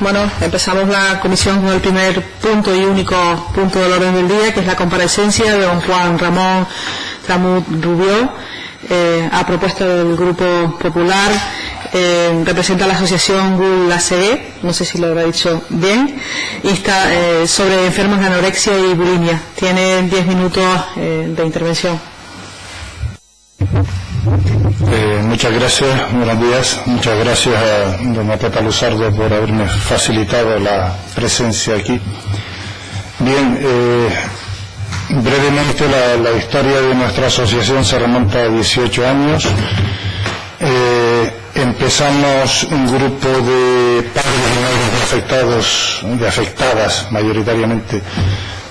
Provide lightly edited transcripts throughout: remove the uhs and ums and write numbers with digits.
Bueno, empezamos la comisión con el primer punto y único punto del orden del día, que es la comparecencia de don Juan Ramón Tramut Rubió, a propuesta del Grupo Popular. Representa a la asociación GUL-ACE, no sé si lo habrá dicho bien, y está sobre enfermos de anorexia y bulimia. Tiene 10 minutos de intervención. Muchas gracias, buenos días. Muchas gracias a doña Pepa Luzardo por haberme facilitado la presencia aquí. Bien, brevemente la historia de nuestra asociación se remonta a 18 años. Empezamos un grupo de padres y madres de afectadas mayoritariamente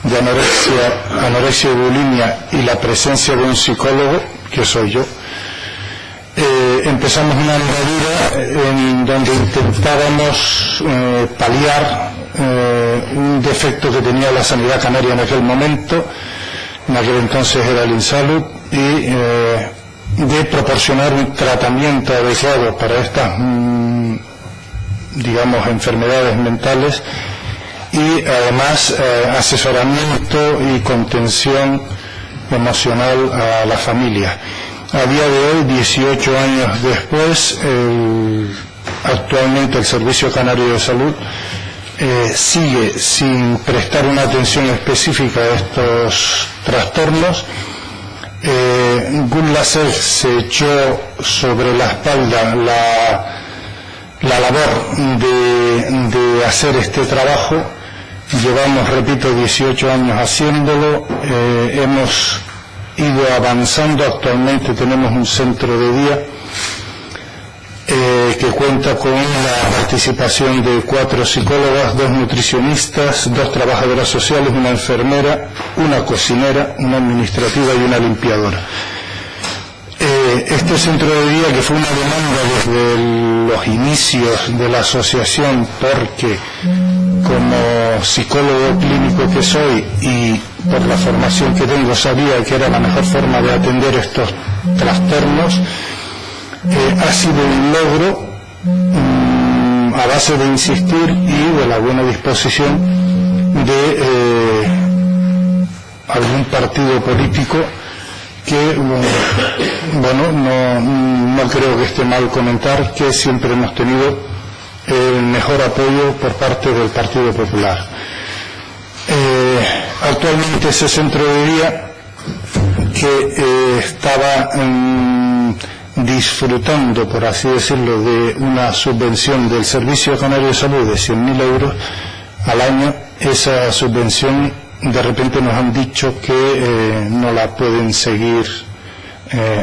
de anorexia y bulimia, y la presencia de un psicólogo, que soy yo. Empezamos una andadura en donde intentábamos paliar un defecto que tenía la sanidad canaria en aquel momento. En aquel entonces era el INSALUD, y de proporcionar un tratamiento adecuado para estas digamos enfermedades mentales, y además asesoramiento y contención emocional a la familia. A día de hoy, 18 años después, actualmente el Servicio Canario de Salud sigue sin prestar una atención específica a estos trastornos. GUL-ACE se echó sobre la espalda la labor de hacer este trabajo. Llevamos, repito, 18 años haciéndolo. Hemos ido avanzando. Actualmente tenemos un centro de día que cuenta con la participación de 4 psicólogas, 2 nutricionistas, 2 trabajadoras sociales, una enfermera, una cocinera, una administrativa y una limpiadora. Este centro de día, que fue una demanda desde los inicios de la asociación, porque como psicólogo clínico que soy y por la formación que tengo sabía que era la mejor forma de atender estos trastornos, ha sido un logro a base de insistir y de la buena disposición de algún partido político que, bueno, no creo que esté mal comentar que siempre hemos tenido el mejor apoyo por parte del Partido Popular. Actualmente ese centro de día, que estaba disfrutando, por así decirlo, de una subvención del Servicio Canario de Salud de 100.000 euros al año, esa subvención de repente nos han dicho que no la pueden seguir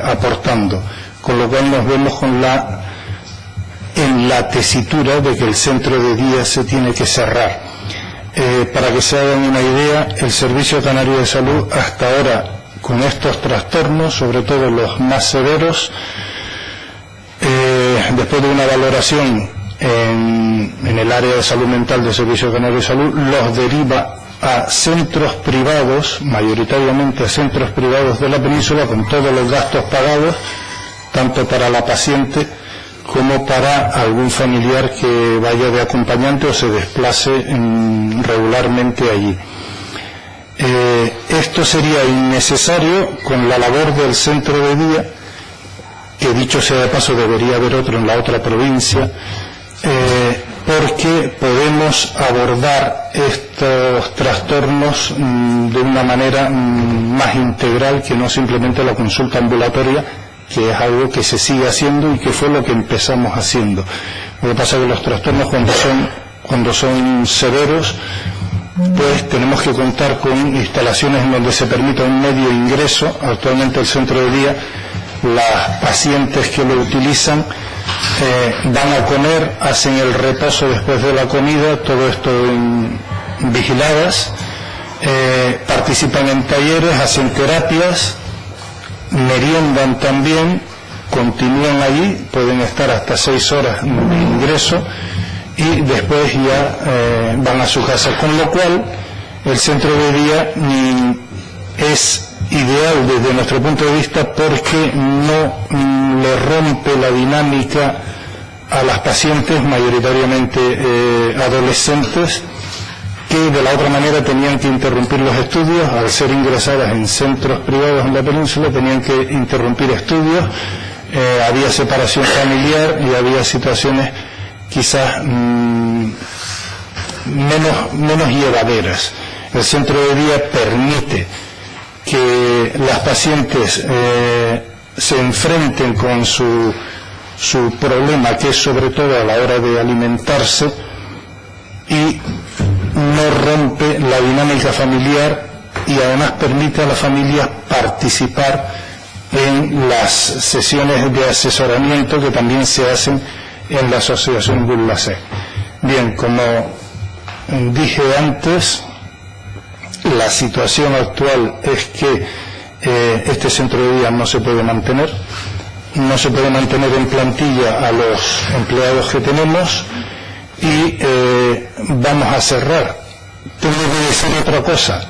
aportando, con lo cual nos vemos en la tesitura de que el centro de día se tiene que cerrar. Para que se hagan una idea, el Servicio Canario de Salud hasta ahora, con estos trastornos, sobre todo los más severos, después de una valoración en el área de salud mental del Servicio Canario de Salud, los deriva a centros privados, mayoritariamente a centros privados de la península, con todos los gastos pagados, tanto para la paciente como para algún familiar que vaya de acompañante o se desplace regularmente allí. Esto sería innecesario con la labor del centro de día, que dicho sea de paso debería haber otro en la otra provincia, porque podemos abordar estos trastornos de una manera más integral que no simplemente la consulta ambulatoria, que es algo que se sigue haciendo y que fue lo que empezamos haciendo. Lo que pasa es que los trastornos cuando son severos, pues tenemos que contar con instalaciones en donde se permita un medio ingreso. Actualmente el centro de día, las pacientes que lo utilizan van a comer, hacen el reposo después de la comida, todo esto vigiladas, participan en talleres, hacen terapias, meriendan también, continúan allí, pueden estar hasta 6 horas de ingreso y después ya van a su casa, con lo cual el centro de día es ideal desde nuestro punto de vista porque no le rompe la dinámica a las pacientes, mayoritariamente adolescentes, que de la otra manera tenían que interrumpir los estudios. Al ser ingresadas en centros privados en la península tenían que interrumpir estudios, había separación familiar y había situaciones quizás menos llevaderas. El centro de día permite que las pacientes se enfrenten con su problema, que es sobre todo a la hora de alimentarse, y no rompe la dinámica familiar, y además permite a las familias participar en las sesiones de asesoramiento que también se hacen en la asociación Gul-Lasek. Bien, como dije antes, la situación actual es que este centro de día no se puede mantener en plantilla a los empleados que tenemos, y vamos a cerrar. Tengo que decir otra cosa.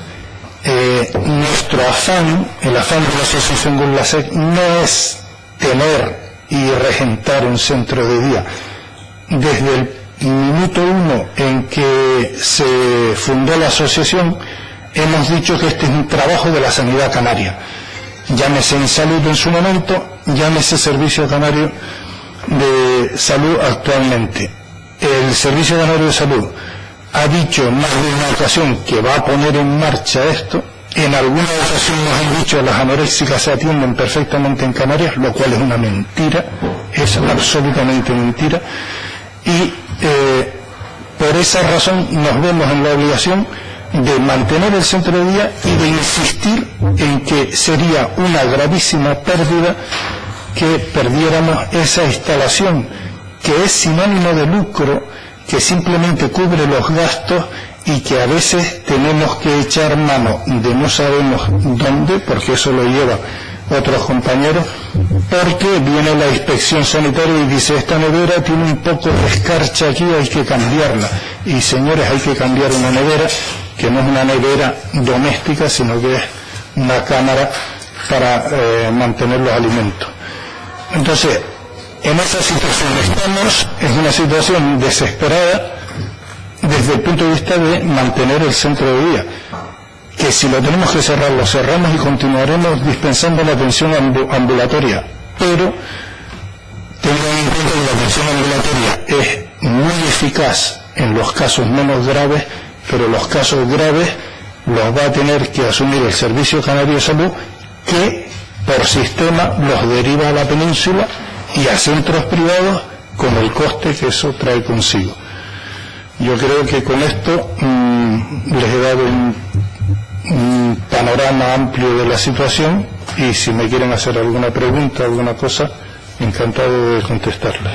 Nuestro afán, el afán de la asociación Gul-Lasek, no es tener y regentar un centro de día. Desde el minuto 1 en que se fundó la asociación, hemos dicho que este es un trabajo de la sanidad canaria. Llámese en salud en su momento, llámese Servicio Canario de Salud actualmente. El Servicio Canario de Salud ha dicho en más de una ocasión que va a poner en marcha esto. En alguna ocasión nos han dicho que las anoréxicas se atienden perfectamente en Canarias, lo cual es una mentira, es absolutamente mentira, y por esa razón nos vemos en la obligación de mantener el centro de día y de insistir en que sería una gravísima pérdida que perdiéramos esa instalación, que es sin ánimo de lucro, que simplemente cubre los gastos y que a veces tenemos que echar mano de no sabemos dónde, porque eso lo lleva otros compañeros, porque viene la inspección sanitaria y dice: esta nevera tiene un poco de escarcha aquí, hay que cambiarla. Y señores, hay que cambiar una nevera que no es una nevera doméstica, sino que es una cámara para mantener los alimentos. Entonces, en esa situación estamos, es una situación desesperada desde el punto de vista de mantener el centro de día, que si lo tenemos que cerrar, lo cerramos y continuaremos dispensando la atención ambulatoria, pero tengan en cuenta que la atención ambulatoria es muy eficaz en los casos menos graves, pero los casos graves los va a tener que asumir el Servicio Canario de Salud, que por sistema los deriva a la península y a centros privados con el coste que eso trae consigo. Yo creo que con esto les he dado un panorama amplio de la situación, y si me quieren hacer alguna pregunta, alguna cosa, encantado de contestarles.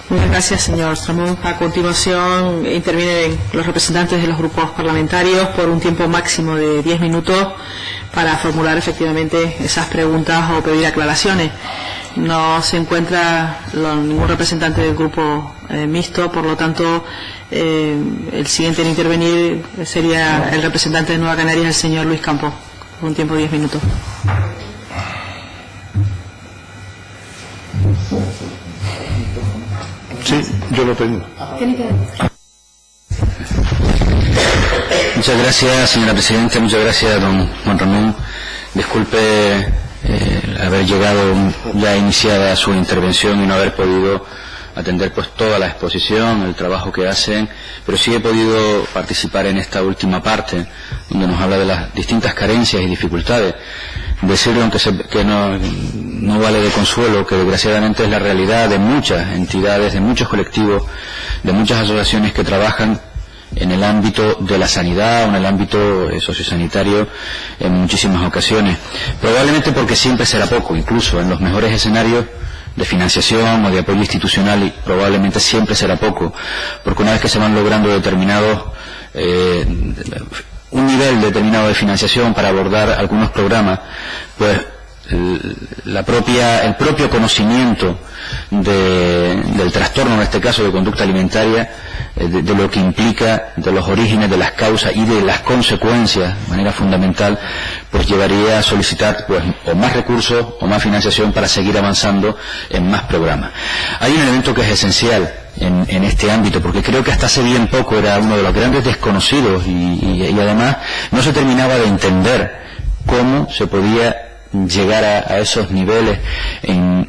Muchas gracias, señor Ramón. A continuación intervienen los representantes de los grupos parlamentarios por un tiempo máximo de 10 minutos para formular efectivamente esas preguntas o pedir aclaraciones. No se encuentra ningún representante del grupo mixto, por lo tanto el siguiente en intervenir sería el representante de Nueva Canarias, el señor Luis Campos, con un tiempo de 10 minutos. Sí, yo lo tengo. Muchas gracias, señora presidenta. Muchas gracias, don Juan Ramón. Disculpe haber llegado ya iniciada su intervención y no haber podido atender pues toda la exposición, el trabajo que hacen, pero sí he podido participar en esta última parte donde nos habla de las distintas carencias y dificultades. Decirle, aunque que no vale de consuelo, que desgraciadamente es la realidad de muchas entidades, de muchos colectivos, de muchas asociaciones que trabajan en el ámbito de la sanidad o en el ámbito sociosanitario en muchísimas ocasiones. Probablemente porque siempre será poco, incluso en los mejores escenarios de financiación o de apoyo institucional, y probablemente siempre será poco, porque una vez que se van logrando un nivel determinado de financiación para abordar algunos programas, pues el propio conocimiento del trastorno, en este caso de conducta alimentaria, de lo que implica, de los orígenes, de las causas y de las consecuencias, de manera fundamental, pues llevaría a solicitar pues o más recursos o más financiación para seguir avanzando en más programas. Hay un elemento que es esencial en este ámbito, porque creo que hasta hace bien poco era uno de los grandes desconocidos y además no se terminaba de entender cómo se podía llegar a esos niveles en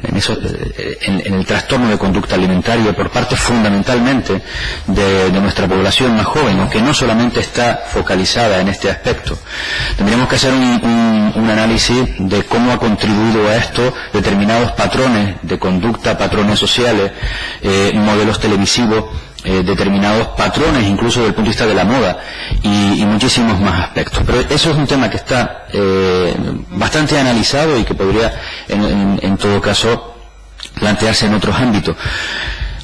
el trastorno de conducta alimentaria por parte fundamentalmente de nuestra población más joven, aunque no solamente está focalizada en este aspecto. Tendríamos que hacer un análisis de cómo ha contribuido a esto determinados patrones de conducta, patrones sociales, modelos televisivos, determinados patrones, incluso desde el punto de vista de la moda y muchísimos más aspectos. Pero eso es un tema que está bastante analizado y que podría, en todo caso, plantearse en otros ámbitos.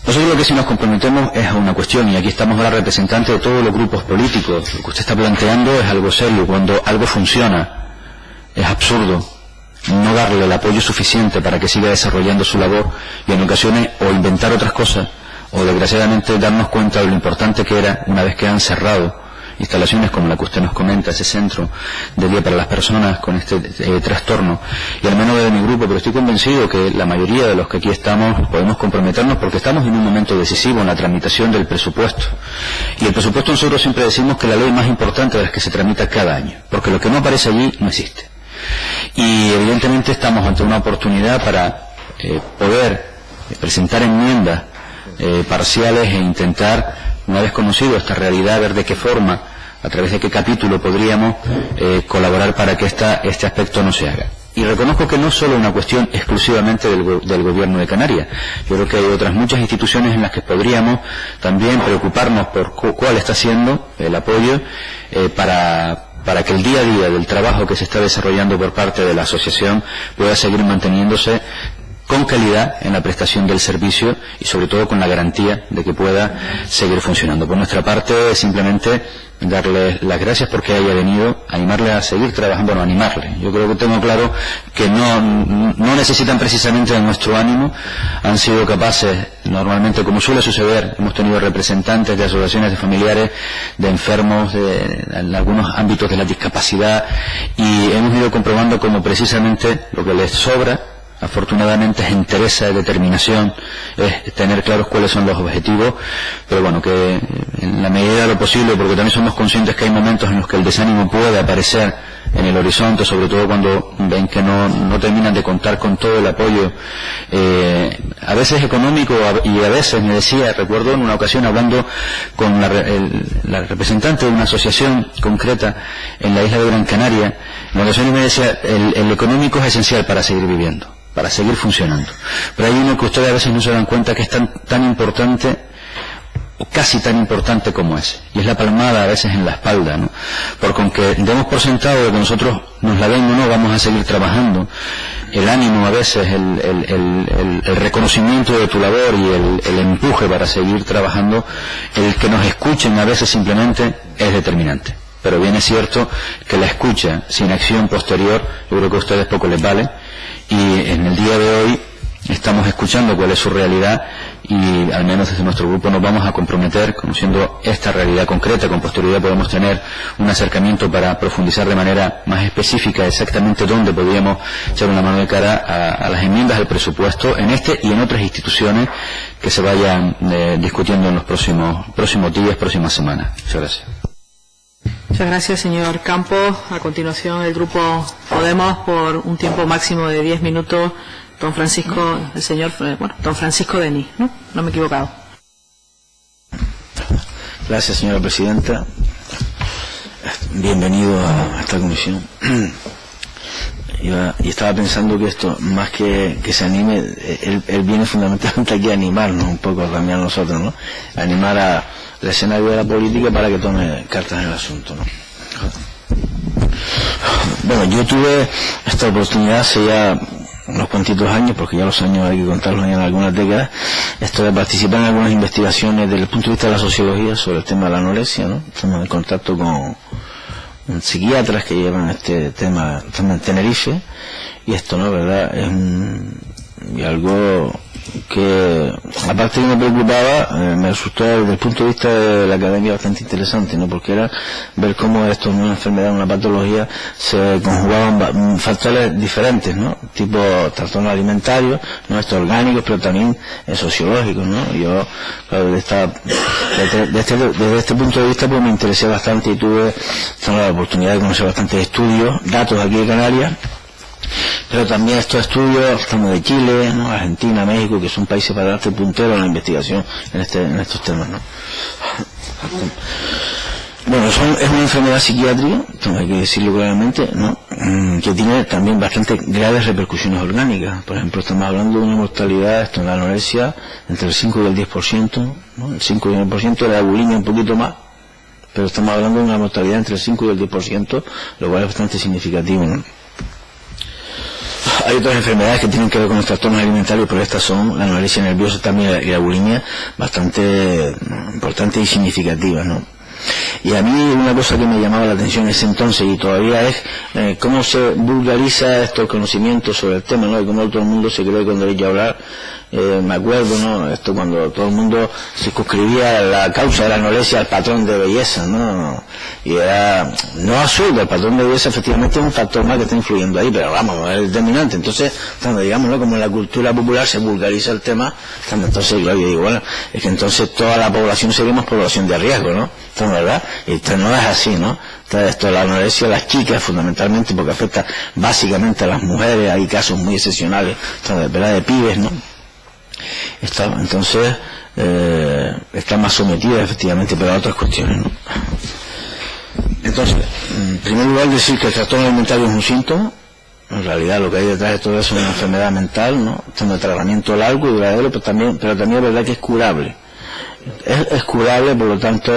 Nosotros lo que sí nos comprometemos es a una cuestión, y aquí estamos ahora representantes de todos los grupos políticos. Lo que usted está planteando es algo serio. Cuando algo funciona, es absurdo no darle el apoyo suficiente para que siga desarrollando su labor y en ocasiones o inventar otras cosas o desgraciadamente darnos cuenta de lo importante que era una vez que han cerrado instalaciones como la que usted nos comenta, ese centro de día para las personas con este trastorno, y al menos de mi grupo, pero estoy convencido que la mayoría de los que aquí estamos podemos comprometernos porque estamos en un momento decisivo en la tramitación del presupuesto. Y el presupuesto nosotros siempre decimos que la ley más importante de las que se tramita cada año, porque lo que no aparece allí no existe. Y evidentemente estamos ante una oportunidad para poder presentar enmiendas parciales e intentar, una vez conocido esta realidad, ver de qué forma, a través de qué capítulo podríamos colaborar para que este aspecto no se haga. Y reconozco que no es solo una cuestión exclusivamente del Gobierno de Canarias. Yo creo que hay otras muchas instituciones en las que podríamos también preocuparnos por cuál está siendo el apoyo para que el día a día del trabajo que se está desarrollando por parte de la asociación pueda seguir manteniéndose con calidad en la prestación del servicio y sobre todo con la garantía de que pueda seguir funcionando. Por nuestra parte, simplemente darle las gracias porque haya venido, animarle a seguir trabajando, bueno, animarle. Yo creo que tengo claro que no necesitan precisamente de nuestro ánimo, han sido capaces, normalmente como suele suceder, hemos tenido representantes de asociaciones de familiares, de enfermos, en algunos ámbitos de la discapacidad, y hemos ido comprobando como precisamente lo que les sobra, afortunadamente, es interés, es determinación, es tener claros cuáles son los objetivos, pero bueno, que en la medida de lo posible, porque también somos conscientes que hay momentos en los que el desánimo puede aparecer en el horizonte, sobre todo cuando ven que no terminan de contar con todo el apoyo, a veces económico, y a veces, me decía, recuerdo en una ocasión hablando con la representante de una asociación concreta en la isla de Gran Canaria, en una ocasión me decía, el económico es esencial para seguir viviendo, para seguir funcionando. Pero hay uno que ustedes a veces no se dan cuenta que es tan importante, o casi tan importante como ese, y es la palmada a veces en la espalda, ¿no? Porque aunque demos por sentado de que nosotros nos la den o no, vamos a seguir trabajando, el ánimo a veces, el reconocimiento de tu labor y el empuje para seguir trabajando, el que nos escuchen a veces simplemente es determinante. Pero bien es cierto que la escucha sin acción posterior, yo creo que a ustedes poco les vale, y en el día de hoy estamos escuchando cuál es su realidad y al menos desde nuestro grupo nos vamos a comprometer, conociendo esta realidad concreta. Con posterioridad podemos tener un acercamiento para profundizar de manera más específica exactamente dónde podríamos echar una mano de cara a las enmiendas del presupuesto en este y en otras instituciones que se vayan discutiendo en los próximos días, próximas semanas. Muchas gracias. Muchas gracias, señor Campos. A continuación, el grupo Podemos, por un tiempo máximo de 10 minutos, don Francisco Denis, ¿no? No me he equivocado. Gracias, señora presidenta. Bienvenido a esta comisión. Y estaba pensando que esto, más que se anime, él viene fundamentalmente aquí a animarnos un poco, también a nosotros, ¿no? A animar a el escenario de la política para que tome cartas en el asunto, ¿no? Bueno, yo tuve esta oportunidad hace ya unos cuantitos años, porque ya los años hay que contarlos en algunas décadas, de participar en algunas investigaciones desde el punto de vista de la sociología sobre el tema de la anorexia, ¿no? Estamos en contacto con psiquiatras que llevan este tema en Tenerife, y esto, ¿no? ¿Verdad? Es algo que aparte que me preocupaba, me resultó desde el punto de vista de la academia bastante interesante, ¿no? Porque era ver cómo esto en una enfermedad, en una patología, se conjugaban factores diferentes, ¿no? Tipo trastornos alimentarios, ¿no? Estos orgánicos, pero también sociológicos, ¿no? Yo, claro, desde este punto de vista, pues me interesé bastante y tuve la oportunidad de conocer bastantes estudios, datos aquí de Canarias, pero también estos estudios, estamos de Chile, ¿no? Argentina, México, que son países para darte puntero en la investigación en estos temas, ¿no? Bueno, es una enfermedad psiquiátrica, hay que decirlo claramente, ¿no? Que tiene también bastante graves repercusiones orgánicas. Por ejemplo, estamos hablando de una mortalidad en la anorexia entre el 5 y el 10%, ¿no? El 5 y el 10%, de la bulimia un poquito más, pero estamos hablando de una mortalidad entre el 5 y el 10%, lo cual es bastante significativo, ¿no? Hay otras enfermedades que tienen que ver con los trastornos alimentarios, pero estas son la anorexia nerviosa también y la bulimia, bastante importantes y significativas, ¿no? Y a mí una cosa que me llamaba la atención en ese entonces y todavía es cómo se vulgariza estos conocimientos sobre el tema, ¿no? Y cómo todo el mundo se cree con derecho a hablar. Me acuerdo, ¿no? Esto cuando todo el mundo circunscribía la causa de la anorexia al patrón de belleza, ¿no? Y era no absurdo, el patrón de belleza efectivamente es un factor más que está influyendo ahí, pero vamos, es determinante. Entonces, cuando digamos, ¿no? Como en la cultura popular se vulgariza el tema, entonces claro, yo digo, bueno, es que entonces toda la población seríamos población de riesgo, ¿no? Entonces, ¿verdad? Y esto no es así, ¿no? Entonces, esto, la anorexia a las chicas fundamentalmente, porque afecta básicamente a las mujeres, hay casos muy excepcionales, entonces, ¿verdad? De pibes, ¿no? Entonces está más sometida efectivamente, pero a otras cuestiones, ¿no? Entonces, en primer lugar decir que el trastorno alimentario es un síntoma. En realidad lo que hay detrás de todo eso es una enfermedad mental, ¿no? Es un tratamiento largo y duradero, pero también es verdad que es curable. Es curable, por lo tanto,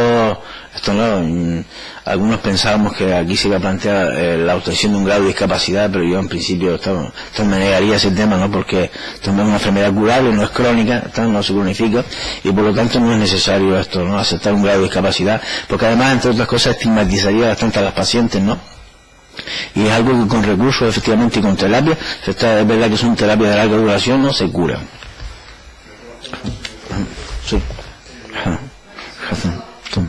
esto no, algunos pensábamos que aquí se iba a plantear la obtención de un grado de discapacidad, pero yo en principio esto me negaría ese tema, ¿no? Porque esto no es una enfermedad curable, no es crónica, no se cronifica, y por lo tanto no es necesario esto, ¿no? Aceptar un grado de discapacidad, porque además, entre otras cosas, estigmatizaría bastante a las pacientes, ¿no? Y es algo que con recursos efectivamente y con terapia, es verdad que son terapias de larga duración, no se curan. Sí.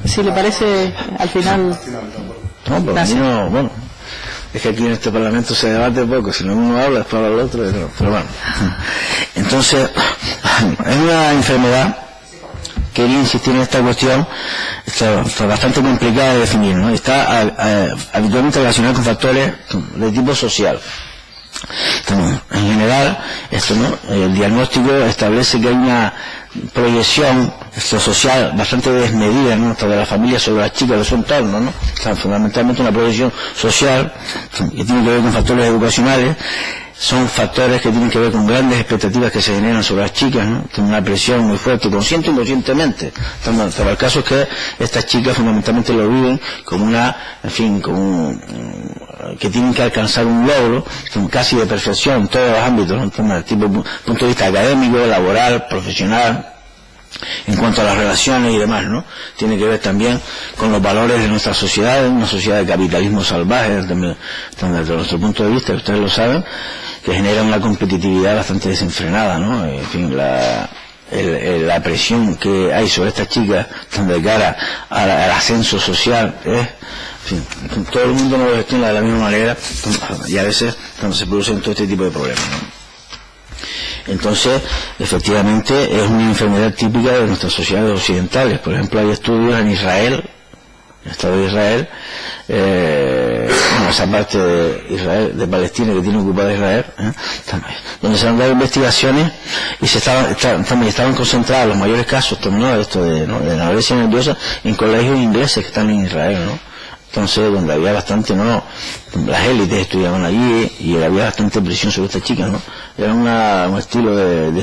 Si le parece, al final... No, pero no, bueno, es que aquí en este Parlamento se debate poco, si no uno habla, después habla el otro, pero bueno. Entonces, es una enfermedad, quería insistir en esta cuestión, está bastante complicada de definir, ¿no? Está habitualmente relacionada con factores de tipo social. Entonces, en general, esto, ¿no? El diagnóstico establece que hay una proyección social bastante desmedida, ¿no? De la familia sobre las chicas de su entorno, ¿no? O sea, fundamentalmente una proyección social que tiene que ver con factores educacionales. Son factores que tienen que ver con grandes expectativas que se generan sobre las chicas, ¿no? Tienen una presión muy fuerte, consciente o inconscientemente. Pero el caso es que estas chicas fundamentalmente lo viven como una, en fin, como que tienen que alcanzar un logro casi de perfección en todos los ámbitos, ¿no? Desde el punto de vista académico, laboral, profesional. En cuanto a las relaciones y demás, ¿no? Tiene que ver también con los valores de nuestra sociedad, una sociedad de capitalismo salvaje, desde nuestro punto de vista, ustedes lo saben, que genera una competitividad bastante desenfrenada, ¿no? En fin, la presión que hay sobre estas chicas de cara al ascenso social, en fin, todo el mundo no lo gestiona de la misma manera y a veces cuando se producen todo este tipo de problemas, ¿no? Entonces, efectivamente, es una enfermedad típica de nuestras sociedades occidentales. Por ejemplo, hay estudios en Israel, en el Estado de Israel, en esa parte de Israel, de Palestina que tiene ocupada Israel, donde se han dado investigaciones y estaban concentrados los mayores casos, ¿no? Esto de la anorexia nerviosa en colegios ingleses que están en Israel, ¿no? Entonces, donde había bastante, ¿no? Las élites estudiaban allí y había bastante presión sobre estas chicas, ¿no? Era un estilo de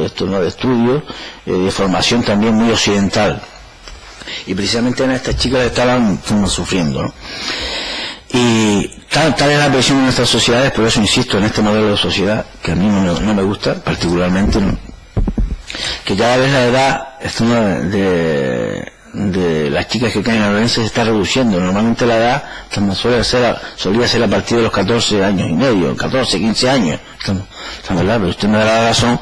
esto, ¿no? De estudio, de formación también muy occidental. Y precisamente en estas chicas estaban sufriendo, ¿no? Y tal es la presión de nuestras sociedades, por eso insisto en este modelo de sociedad, que a mí no me gusta particularmente, ¿no? Que cada vez la edad de las las chicas que caen en la violencia se está reduciendo. Normalmente la edad solía ser a partir de los 14 años y medio, 14, 15 años. ¿Verdad? Pero usted me da la razón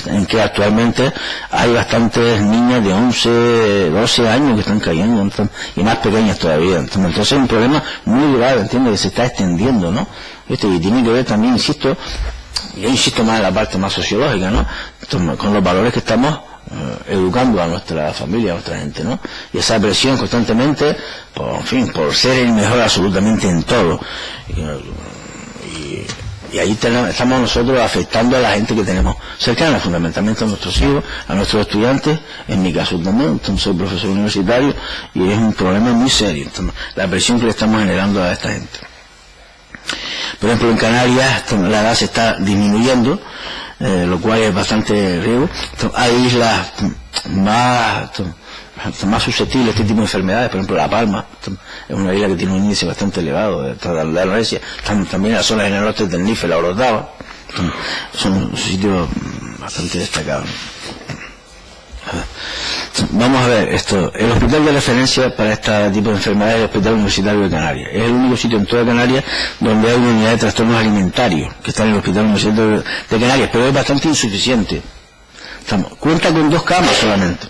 en que actualmente hay bastantes niñas de 11, 12 años que están cayendo, y más pequeñas todavía. Entonces es un problema muy grave, ¿entiende? Que se está extendiendo, ¿no? Y tiene que ver también, yo insisto más en la parte más sociológica, ¿no? Con los valores que estamos educando a nuestra familia, a nuestra gente, ¿no? Y esa presión constantemente, por ser el mejor absolutamente en todo. Y ahí estamos nosotros afectando a la gente que tenemos cercana, fundamentalmente a nuestros hijos, a nuestros estudiantes, en mi caso también, soy profesor universitario, y es un problema muy serio, la presión que le estamos generando a esta gente. Por ejemplo, en Canarias la edad se está disminuyendo, lo cual es bastante riesgo. Hay islas más susceptibles a este tipo de enfermedades, por ejemplo La Palma es una isla que tiene un índice bastante elevado de anorexia, también las zonas en el norte de Tenerife, la Orotava, son sitios bastante destacados. Vamos a ver esto. El hospital de referencia para este tipo de enfermedades es el Hospital Universitario de Canarias. Es el único sitio en toda Canarias donde hay una unidad de trastornos alimentarios, que está en el Hospital Universitario de Canarias, pero es bastante insuficiente. Cuenta con 2 camas solamente.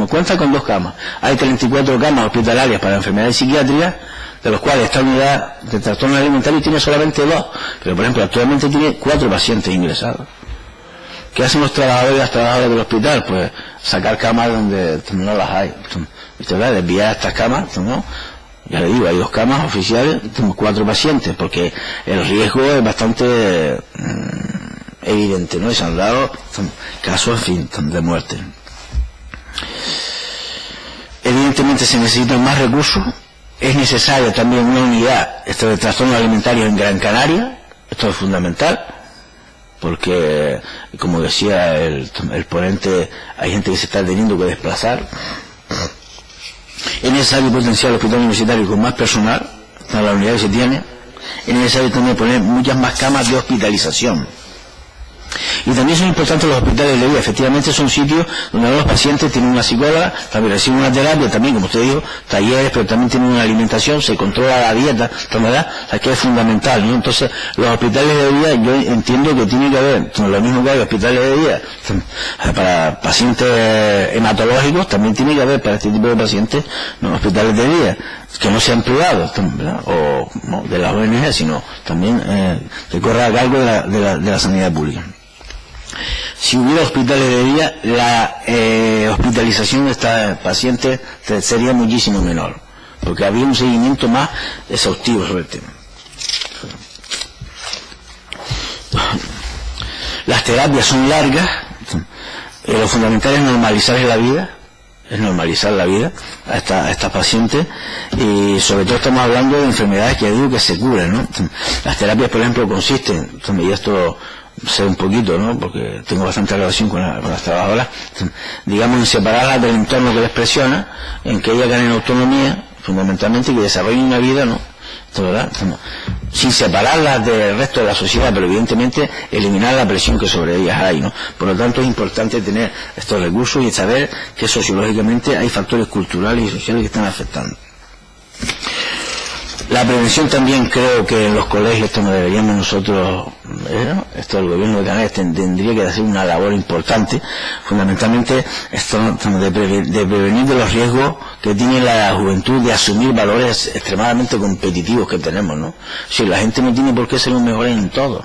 Cuenta con 2 camas. Hay 34 camas hospitalarias para enfermedades psiquiátricas, de los cuales esta unidad de trastornos alimentarios tiene solamente 2. Pero, por ejemplo, actualmente tiene 4 pacientes ingresados. ¿Qué hacen los trabajadores y las trabajadoras del hospital? Pues sacar camas donde no las hay. Desviar estas camas, ¿no? Ya le digo, hay 2 camas oficiales, 4 pacientes, porque el riesgo es bastante evidente, ¿no? Y se han dado casos, en fin, de muerte. Evidentemente se necesitan más recursos. Es necesario también una unidad de trastornos alimentarios en Gran Canaria. Esto es fundamental, porque, como decía el ponente, hay gente que se está teniendo que desplazar. Es necesario potenciar el hospital universitario con más personal, la unidad que se tiene. Es necesario también poner muchas más camas de hospitalización. Y también son importantes los hospitales de día. Efectivamente son sitios donde los pacientes tienen una psicóloga, también reciben una terapia, también, como usted dijo, talleres, pero también tienen una alimentación, se controla la dieta, ¿verdad? Que es fundamental, ¿no? Entonces, los hospitales de día, yo entiendo que tiene que haber, lo mismo que hay hospitales de día para pacientes hematológicos, también tiene que haber para este tipo de pacientes, ¿no? Hospitales de día, que no sean privados, ¿verdad? O no de las ONG, sino también que corra a cargo de la sanidad pública. Si hubiera hospitales de día, la hospitalización de esta paciente sería muchísimo menor, porque habría un seguimiento más exhaustivo sobre el tema. Las terapias son largas, lo fundamental es normalizar la vida a estas pacientes, y sobre todo estamos hablando de enfermedades que digo que se curan, ¿no? Las terapias, por ejemplo, consisten, y esto sé un poquito, ¿no? Porque tengo bastante relación con las trabajadoras, digamos, en separarlas del entorno que les presiona, en que ellas ganen autonomía, fundamentalmente, y que desarrollen una vida, ¿no? ¿Verdad? Sin separarlas del resto de la sociedad, pero evidentemente eliminar la presión que sobre ellas hay, ¿no? Por lo tanto es importante tener estos recursos y saber que sociológicamente hay factores culturales y sociales que están afectando. La prevención también creo que en los colegios esto no deberíamos nosotros, esto el gobierno de Canarias tendría que hacer una labor importante, fundamentalmente esto de prevenir de los riesgos que tiene la juventud de asumir valores extremadamente competitivos que tenemos, ¿no? Si la gente no tiene por qué ser los mejores en todo,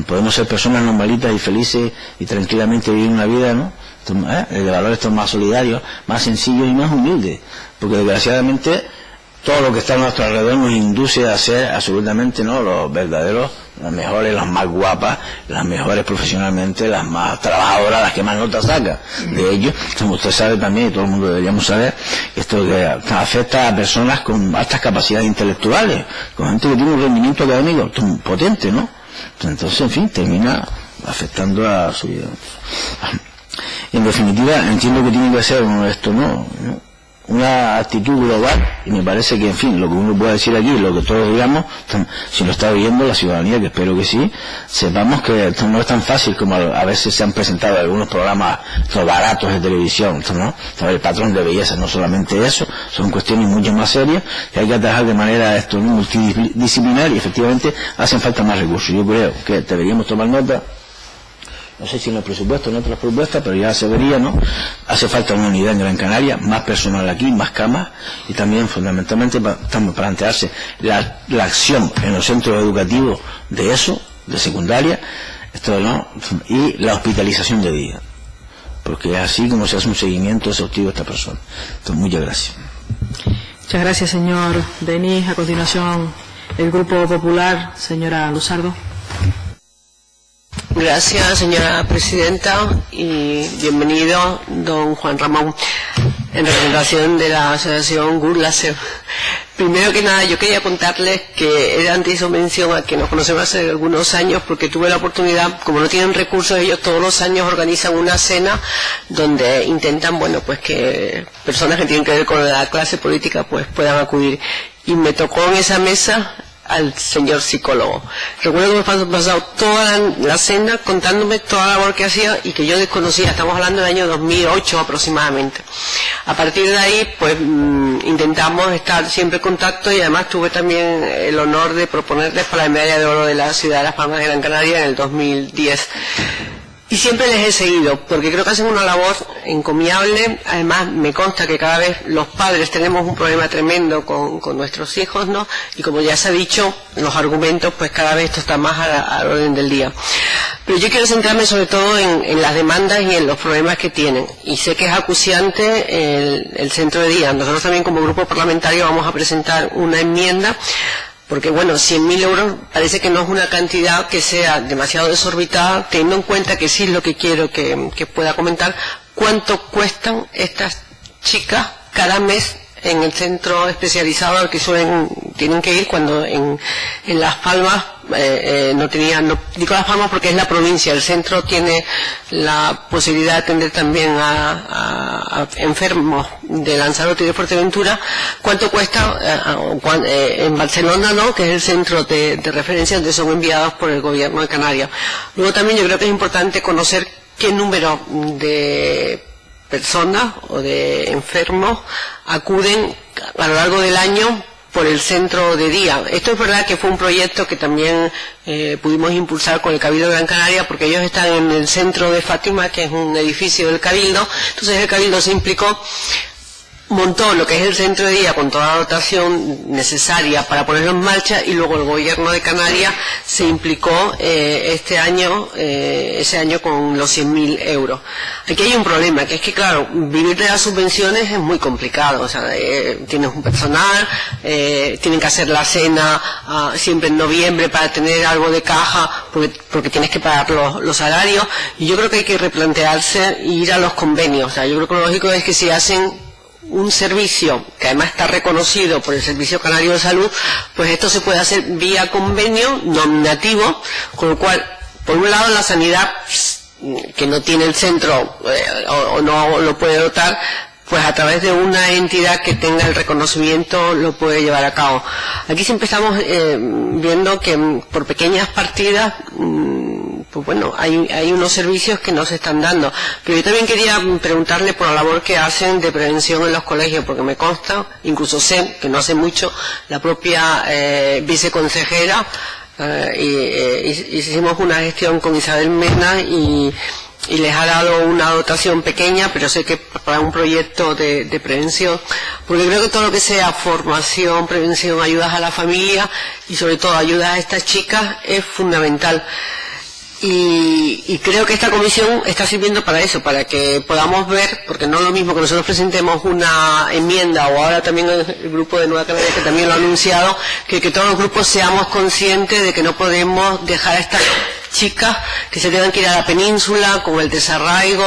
podemos ser personas normalitas y felices y tranquilamente vivir una vida, ¿no? De valores estos más solidarios, más sencillos y más humildes, porque desgraciadamente todo lo que está a nuestro alrededor nos induce a ser absolutamente, ¿no?, los verdaderos, las mejores, las más guapas, las mejores profesionalmente, las más trabajadoras, las que más notas sacan. De ello, como usted sabe también, y todo el mundo deberíamos saber, esto que afecta a personas con altas capacidades intelectuales, con gente que tiene un rendimiento académico potente, ¿no? Entonces, en fin, termina afectando a su vida. En definitiva, entiendo que tiene que ser esto, ¿no? una actitud global, y me parece que, en fin, lo que uno puede decir aquí, lo que todos digamos, si lo está viendo la ciudadanía, que espero que sí, sepamos que esto no es tan fácil como a veces se han presentado algunos programas baratos de televisión, ¿no? El patrón de belleza, no solamente eso, son cuestiones mucho más serias que hay que atajar de manera multidisciplinar, y efectivamente hacen falta más recursos. Yo creo que deberíamos tomar nota. No sé si en el presupuesto o en otras propuestas, pero ya se vería, ¿no? Hace falta una unidad en Gran Canaria, más personal aquí, más camas, y también fundamentalmente plantearse la acción en los centros educativos de eso, de secundaria, esto, ¿no? Y la hospitalización de día, porque es así como se hace un seguimiento exhaustivo a esta persona. Entonces, muchas gracias. Muchas gracias, señor Denis. A continuación, el Grupo Popular, señora Luzardo. Gracias, señora presidenta, y bienvenido, don Juan Ramón, en representación de la asociación Gurlaser. Primero que nada, yo quería contarles que antes hizo mención a que nos conocemos hace algunos años, porque tuve la oportunidad, como no tienen recursos, ellos todos los años organizan una cena donde intentan, bueno, pues que personas que tienen que ver con la clase política pues puedan acudir. Y me tocó en esa mesa al señor psicólogo. Recuerdo que me he pasado toda la cena contándome toda la labor que hacía y que yo desconocía. Estamos hablando del año 2008 aproximadamente. A partir de ahí, pues intentamos estar siempre en contacto, y además tuve también el honor de proponerles para la medalla de oro de la ciudad de Las Palmas de Gran Canaria en el 2010. Y siempre les he seguido, porque creo que hacen una labor encomiable. Además, me consta que cada vez los padres tenemos un problema tremendo con nuestros hijos, ¿no? Y como ya se ha dicho, los argumentos, pues cada vez esto está más al orden del día. Pero yo quiero centrarme sobre todo en las demandas y en los problemas que tienen. Y sé que es acuciante el centro de día. Nosotros también como grupo parlamentario vamos a presentar una enmienda, porque bueno, 100.000 euros parece que no es una cantidad que sea demasiado desorbitada, teniendo en cuenta que sí es lo que quiero que pueda comentar, cuánto cuestan estas chicas cada mes en el centro especializado al que tienen que ir, cuando en Las Palmas no digo Las Palmas porque es la provincia, el centro tiene la posibilidad de atender también a enfermos de Lanzarote y de Fuerteventura. ¿Cuánto cuesta en Barcelona, no? Que es el centro de referencia donde son enviados por el gobierno de Canarias? Luego también yo creo que es importante conocer qué número de personas o de enfermos acuden a lo largo del año por el centro de día. Esto es verdad que fue un proyecto que también pudimos impulsar con el Cabildo de Gran Canaria, porque ellos están en el centro de Fátima, que es un edificio del Cabildo. Entonces el Cabildo se implicó, montó lo que es el centro de día con toda la dotación necesaria para ponerlo en marcha, y luego el gobierno de Canarias se implicó ese año con los 100.000 euros. Aquí hay un problema, que es que claro, vivir de las subvenciones es muy complicado. O sea, tienes un personal, tienen que hacer la cena siempre en noviembre para tener algo de caja, porque tienes que pagar los salarios, y yo creo que hay que replantearse e ir a los convenios. O sea, yo creo que lo lógico es que si hacen un servicio que además está reconocido por el Servicio Canario de Salud, pues esto se puede hacer vía convenio nominativo, con lo cual, por un lado, la sanidad que no tiene el centro o no lo puede dotar, pues a través de una entidad que tenga el reconocimiento lo puede llevar a cabo. Aquí siempre estamos viendo que por pequeñas partidas pues bueno, hay unos servicios que no se están dando. Pero yo también quería preguntarle por la labor que hacen de prevención en los colegios, porque me consta, incluso sé que no hace mucho, la propia viceconsejera, hicimos una gestión con Isabel Mena y les ha dado una dotación pequeña, pero sé que para un proyecto de prevención, porque creo que todo lo que sea formación, prevención, ayudas a la familia y sobre todo ayudas a estas chicas es fundamental. Y creo que esta comisión está sirviendo para eso, para que podamos ver, porque no es lo mismo que nosotros presentemos una enmienda, o ahora también el grupo de Nueva Canaria que también lo ha anunciado, que todos los grupos seamos conscientes de que no podemos dejar a estas chicas que se tengan que ir a la península con el desarraigo.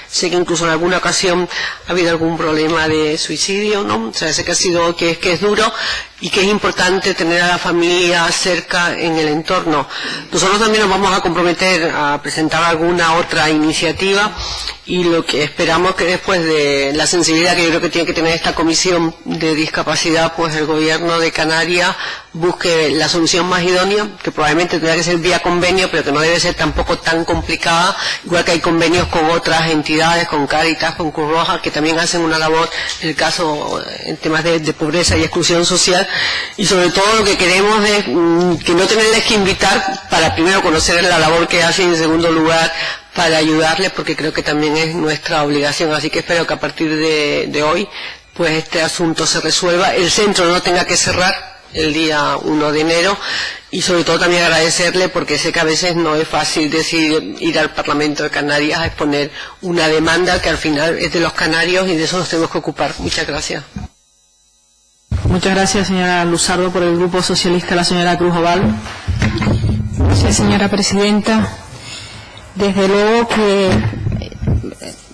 Sé que incluso en alguna ocasión ha habido algún problema de suicidio, ¿no? O sea, sé que es duro, y que es importante tener a la familia cerca en el entorno. Nosotros también nos vamos a comprometer a presentar alguna otra iniciativa, y lo que esperamos que después de la sensibilidad que yo creo que tiene que tener esta comisión de discapacidad, pues el gobierno de Canarias busque la solución más idónea, que probablemente tendrá que ser vía convenio, pero que no debe ser tampoco tan complicada, igual que hay convenios con otras entidades, con Cáritas, con Cruz Roja, que también hacen una labor en el caso, en temas de pobreza y exclusión social, y sobre todo lo que queremos es que no tenerles que invitar para primero conocer la labor que hacen, y en segundo lugar para ayudarles, porque creo que también es nuestra obligación. Así que espero que a partir de hoy pues este asunto se resuelva, el centro no tenga que cerrar el día 1 de enero, y sobre todo también agradecerle, porque sé que a veces no es fácil decidir ir al Parlamento de Canarias a exponer una demanda que al final es de los canarios, y de eso nos tenemos que ocupar. Muchas gracias. Muchas gracias, señora Luzardo. Por el Grupo Socialista, la señora Cruz Oval. Gracias, señora presidenta. Desde luego que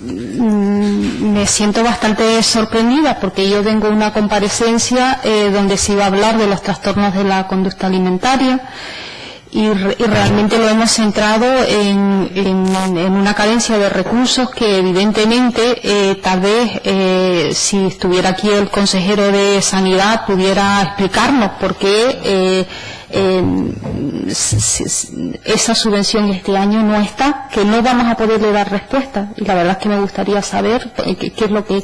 me siento bastante sorprendida, porque yo vengo a una comparecencia donde se iba a hablar de los trastornos de la conducta alimentaria, y realmente lo hemos centrado en una carencia de recursos que evidentemente tal vez si estuviera aquí el consejero de Sanidad pudiera explicarnos por qué esa subvención este año no está, que no vamos a poderle dar respuesta, y la verdad es que me gustaría saber qué es lo que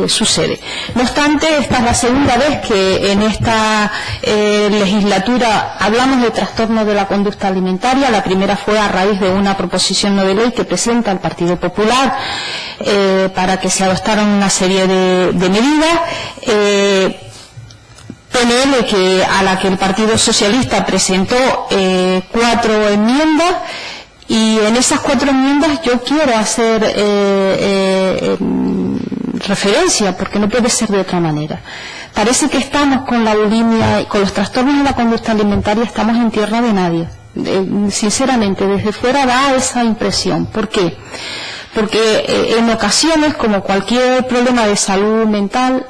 sucede. No obstante, esta es la segunda vez que en esta legislatura hablamos de trastornos de la conducta alimentaria. La primera fue a raíz de una proposición no de ley que presenta el Partido Popular para que se adoptaran una serie de medidas. PNL, a la que el Partido Socialista presentó 4 enmiendas, y en esas 4 enmiendas yo quiero hacer referencia, porque no puede ser de otra manera. Parece que estamos con la bulimia, con los trastornos de la conducta alimentaria, estamos en tierra de nadie. Sinceramente, desde fuera da esa impresión. ¿Por qué? Porque en ocasiones, como cualquier problema de salud mental,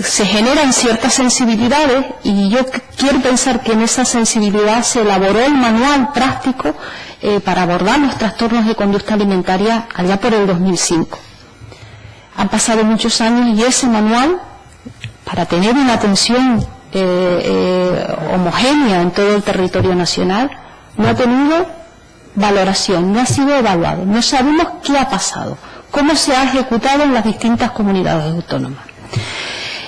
se generan ciertas sensibilidades, y yo quiero pensar que en esa sensibilidad se elaboró el manual práctico para abordar los trastornos de conducta alimentaria allá por el 2005. Han pasado muchos años, y ese manual, para tener una atención homogénea en todo el territorio nacional, no ha tenido valoración, no ha sido evaluado. No sabemos qué ha pasado, cómo se ha ejecutado en las distintas comunidades autónomas.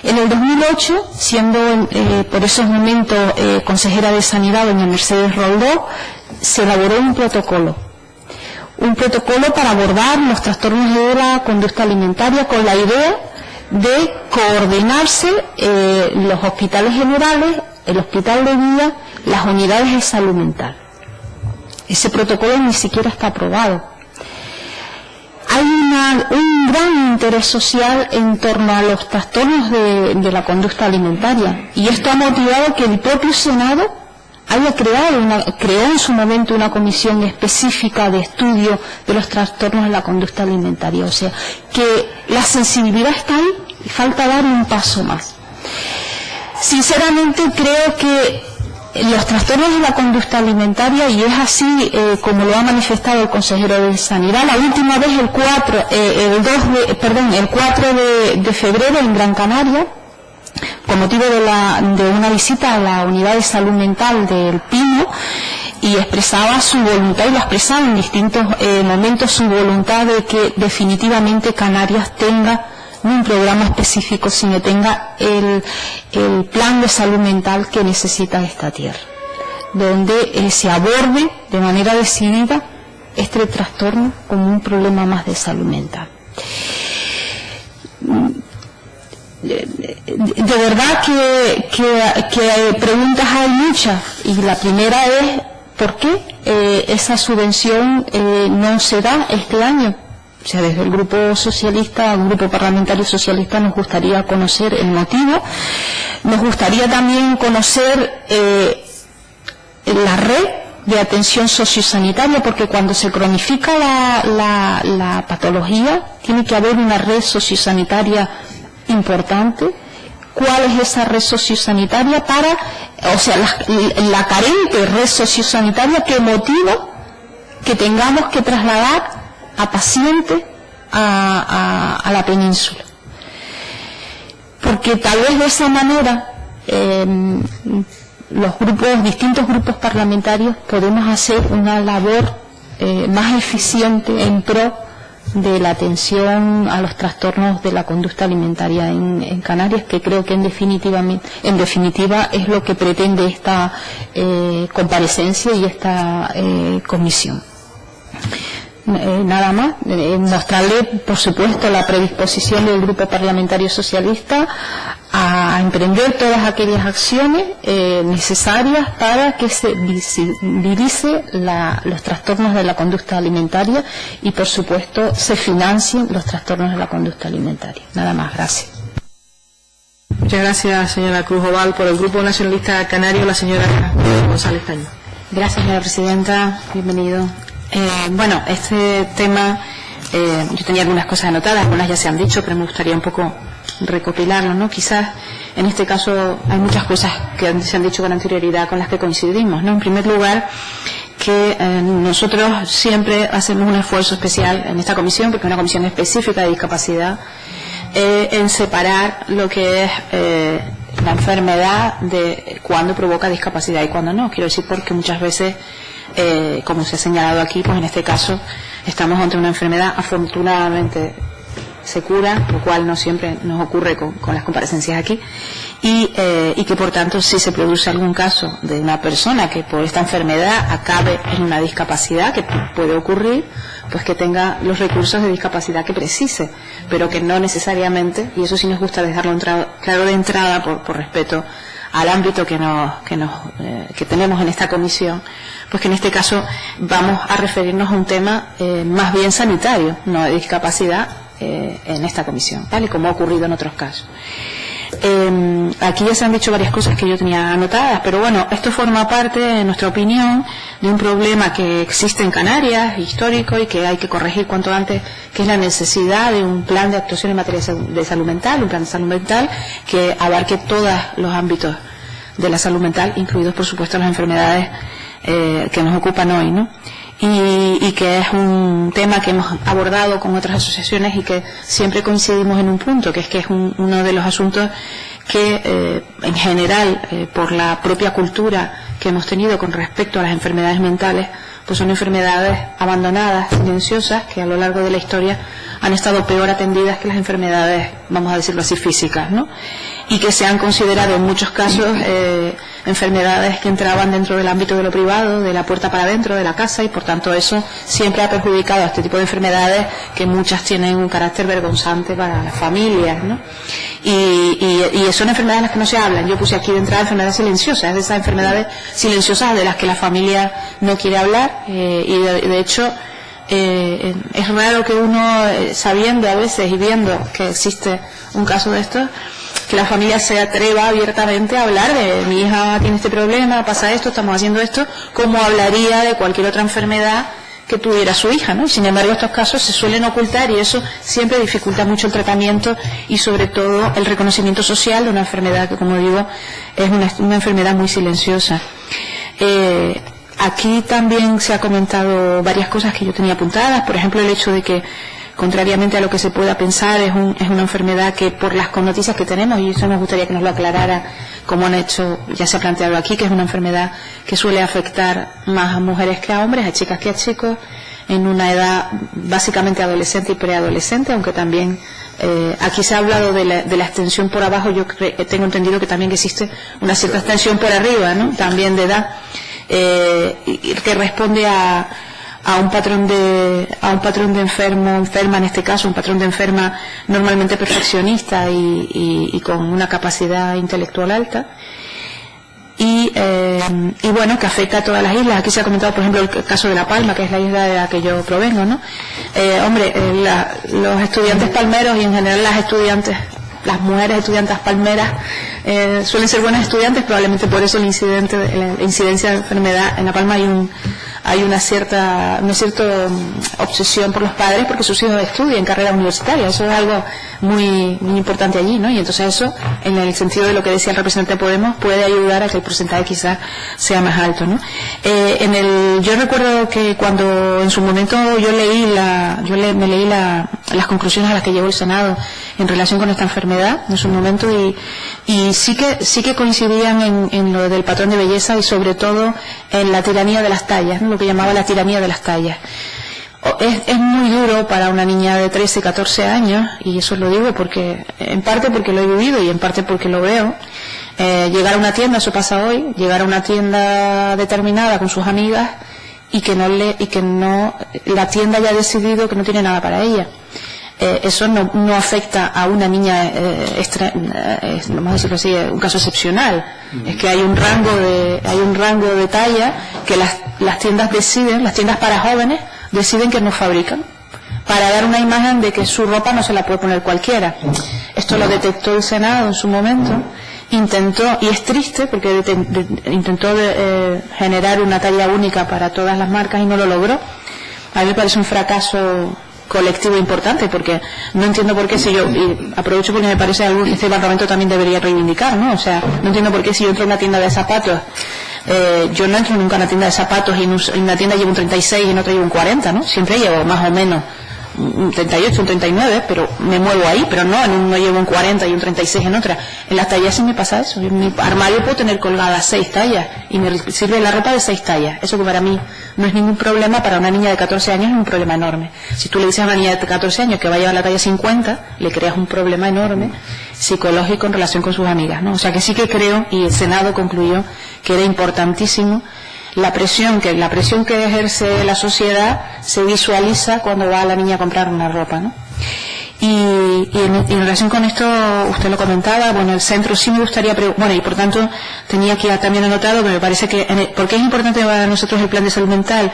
En el 2008, siendo por esos momentos consejera de Sanidad, doña Mercedes Roldó, se elaboró un protocolo para abordar los trastornos de la conducta alimentaria, con la idea de coordinarse los hospitales generales, el hospital de día, las unidades de salud mental. Ese protocolo ni siquiera está aprobado. Hay un gran interés social en torno a los trastornos de la conducta alimentaria, y esto ha motivado que el propio Senado creó en su momento una comisión específica de estudio de los trastornos de la conducta alimentaria. O sea, que la sensibilidad está ahí, y falta dar un paso más. Sinceramente creo que los trastornos de la conducta alimentaria, y es así como lo ha manifestado el consejero de Sanidad, la última vez el 4 de febrero en Gran Canaria, con motivo de una visita a la unidad de salud mental del Pino, y expresaba su voluntad, y lo ha expresado en distintos momentos, su voluntad de que definitivamente Canarias tenga no un programa específico, sino tenga el plan de salud mental que necesita esta tierra, donde se aborde de manera decidida este trastorno como un problema más de salud mental. De verdad que preguntas hay muchas, y la primera es ¿por qué esa subvención no se da este año? O sea, desde el Grupo Socialista, el Grupo Parlamentario Socialista, nos gustaría conocer el motivo. Nos gustaría también conocer la red de atención sociosanitaria, porque cuando se cronifica la patología, tiene que haber una red sociosanitaria importante, cuál es esa red sociosanitaria la carente red sociosanitaria que motiva que tengamos que trasladar a pacientes a la península. Porque tal vez de esa manera distintos grupos parlamentarios podemos hacer una labor más eficiente en pro de la atención a los trastornos de la conducta alimentaria en Canarias, que creo que en definitiva es lo que pretende esta comparecencia y esta comisión. Nada más, mostrarle por supuesto la predisposición del Grupo Parlamentario Socialista a emprender todas aquellas acciones necesarias para que se visibilice los trastornos de la conducta alimentaria y por supuesto se financien los trastornos de la conducta alimentaria. Nada más, gracias. Muchas gracias, señora Cruz Oval. Por el Grupo Nacionalista Canario, la señora González Caño. Gracias, señora presidenta. Bienvenido. Bueno, este tema, yo tenía algunas cosas anotadas, algunas ya se han dicho, pero me gustaría un poco recopilarlo, ¿no? Quizás en este caso hay muchas cosas que se han dicho con anterioridad con las que coincidimos, ¿no? En primer lugar, que nosotros siempre hacemos un esfuerzo especial en esta comisión, porque es una comisión específica de discapacidad, en separar lo que es la enfermedad de cuándo provoca discapacidad y cuándo no. Quiero decir porque muchas veces, como se ha señalado aquí, pues en este caso estamos ante una enfermedad, afortunadamente se cura, lo cual no siempre nos ocurre con las comparecencias aquí, y que por tanto si se produce algún caso de una persona que por esta enfermedad acabe en una discapacidad, que puede ocurrir, pues que tenga los recursos de discapacidad que precise, pero que no necesariamente, y eso sí nos gusta dejarlo claro de entrada por respeto al ámbito que tenemos en esta comisión, pues que en este caso vamos a referirnos a un tema más bien sanitario, no de discapacidad, en esta comisión, ¿vale? Como ha ocurrido en otros casos. Aquí ya se han dicho varias cosas que yo tenía anotadas, pero bueno, esto forma parte, en nuestra opinión, de un problema que existe en Canarias, histórico, y que hay que corregir cuanto antes, que es la necesidad de un plan de actuación en materia de salud mental, un plan de salud mental que abarque todos los ámbitos de la salud mental, incluidos por supuesto las enfermedades que nos ocupan hoy, ¿no? Y que es un tema que hemos abordado con otras asociaciones y que siempre coincidimos en un punto, que es uno de los asuntos que en general por la propia cultura que hemos tenido con respecto a las enfermedades mentales, pues son enfermedades abandonadas, silenciosas, que a lo largo de la historia han estado peor atendidas que las enfermedades, vamos a decirlo así, físicas, ¿no? Y que se han considerado en muchos casos enfermedades que entraban dentro del ámbito de lo privado, de la puerta para adentro de la casa, y por tanto eso siempre ha perjudicado a este tipo de enfermedades, que muchas tienen un carácter vergonzante para las familias, ¿no? Y son enfermedades de las que no se hablan. Yo puse aquí de entrada enfermedades silenciosas, de esas enfermedades silenciosas de las que la familia no quiere hablar, y de hecho es raro que uno, sabiendo a veces y viendo que existe un caso de esto, que la familia se atreva abiertamente a hablar de mi hija tiene este problema, pasa esto, estamos haciendo esto, como hablaría de cualquier otra enfermedad que tuviera su hija, ¿no? Sin embargo, estos casos se suelen ocultar y eso siempre dificulta mucho el tratamiento y sobre todo el reconocimiento social de una enfermedad que, como digo, es una enfermedad muy silenciosa. Aquí también se ha comentado varias cosas que yo tenía apuntadas, por ejemplo el hecho de que, contrariamente a lo que se pueda pensar, es una enfermedad que por las noticias que tenemos, y eso nos gustaría que nos lo aclarara, como han hecho, ya se ha planteado aquí, que es una enfermedad que suele afectar más a mujeres que a hombres, a chicas que a chicos, en una edad básicamente adolescente y preadolescente, aunque también aquí se ha hablado de la extensión por abajo. Yo tengo entendido que también existe una cierta extensión por arriba, ¿no? También de edad, que responde a un patrón de enferma en este caso, un patrón de enferma normalmente perfeccionista y con una capacidad intelectual alta, y bueno, que afecta a todas las islas. Aquí se ha comentado, por ejemplo, el caso de La Palma, que es la isla de la que yo provengo, ¿no? Los estudiantes palmeros y en general las mujeres estudiantes palmeras suelen ser buenas estudiantes, probablemente por eso la incidencia de enfermedad en La Palma hay una cierta obsesión por los padres porque sus hijos estudien carrera universitaria. Eso es algo muy importante allí, ¿no? Y entonces eso, en el sentido de lo que decía el representante de Podemos, puede ayudar a que el porcentaje quizás sea más alto, ¿no? Yo recuerdo que cuando en su momento me leí las conclusiones a las que llegó el Senado en relación con esta enfermedad en su momento, y sí que coincidían en lo del patrón de belleza y sobre todo en la tiranía de las tallas, ¿no? Lo que llamaba la tiranía de las tallas. Es muy duro para una niña de 13, 14 años, y eso lo digo en parte porque lo he vivido y en parte porque lo veo. Llegar a una tienda, eso pasa hoy, llegar a una tienda determinada con sus amigas y que la tienda haya decidido que no tiene nada para ella. Eso no afecta a una niña, vamos a decirlo así, un caso excepcional. Es que hay un rango de talla que las tiendas deciden, las tiendas para jóvenes deciden que no fabrican, para dar una imagen de que su ropa no se la puede poner cualquiera. Esto lo detectó el Senado en su momento, intentó, y es triste porque intentó generar una talla única para todas las marcas y no lo logró. A mí me parece un fracaso colectivo importante, porque no entiendo por qué y aprovecho porque me parece algo que este Parlamento también debería reivindicar, ¿no? O sea, no entiendo por qué si yo entro a una tienda de zapatos, yo no entro nunca a una tienda de zapatos y en una tienda llevo un 36 y en otra llevo un 40, ¿no? Siempre llevo más o menos un 38, un 39, pero me muevo ahí, pero no, en uno llevo un 40 y un 36 en otra. En las tallas sí me pasa eso. En mi armario puedo tener colgadas 6 tallas y me sirve la ropa de 6 tallas. Eso que para mí no es ningún problema, para una niña de 14 años es un problema enorme. Si tú le dices a una niña de 14 años que va a llevar la talla 50, le creas un problema enorme psicológico en relación con sus amigas, ¿no? O sea que sí que creo, y el Senado concluyó que era importantísimo la presión que ejerce la sociedad se visualiza cuando va la niña a comprar una ropa, ¿no? Y en relación con esto, usted lo comentaba, bueno, el centro sí me gustaría, y por tanto tenía aquí también anotado que me parece que, ¿por qué es importante para nosotros el plan de salud mental?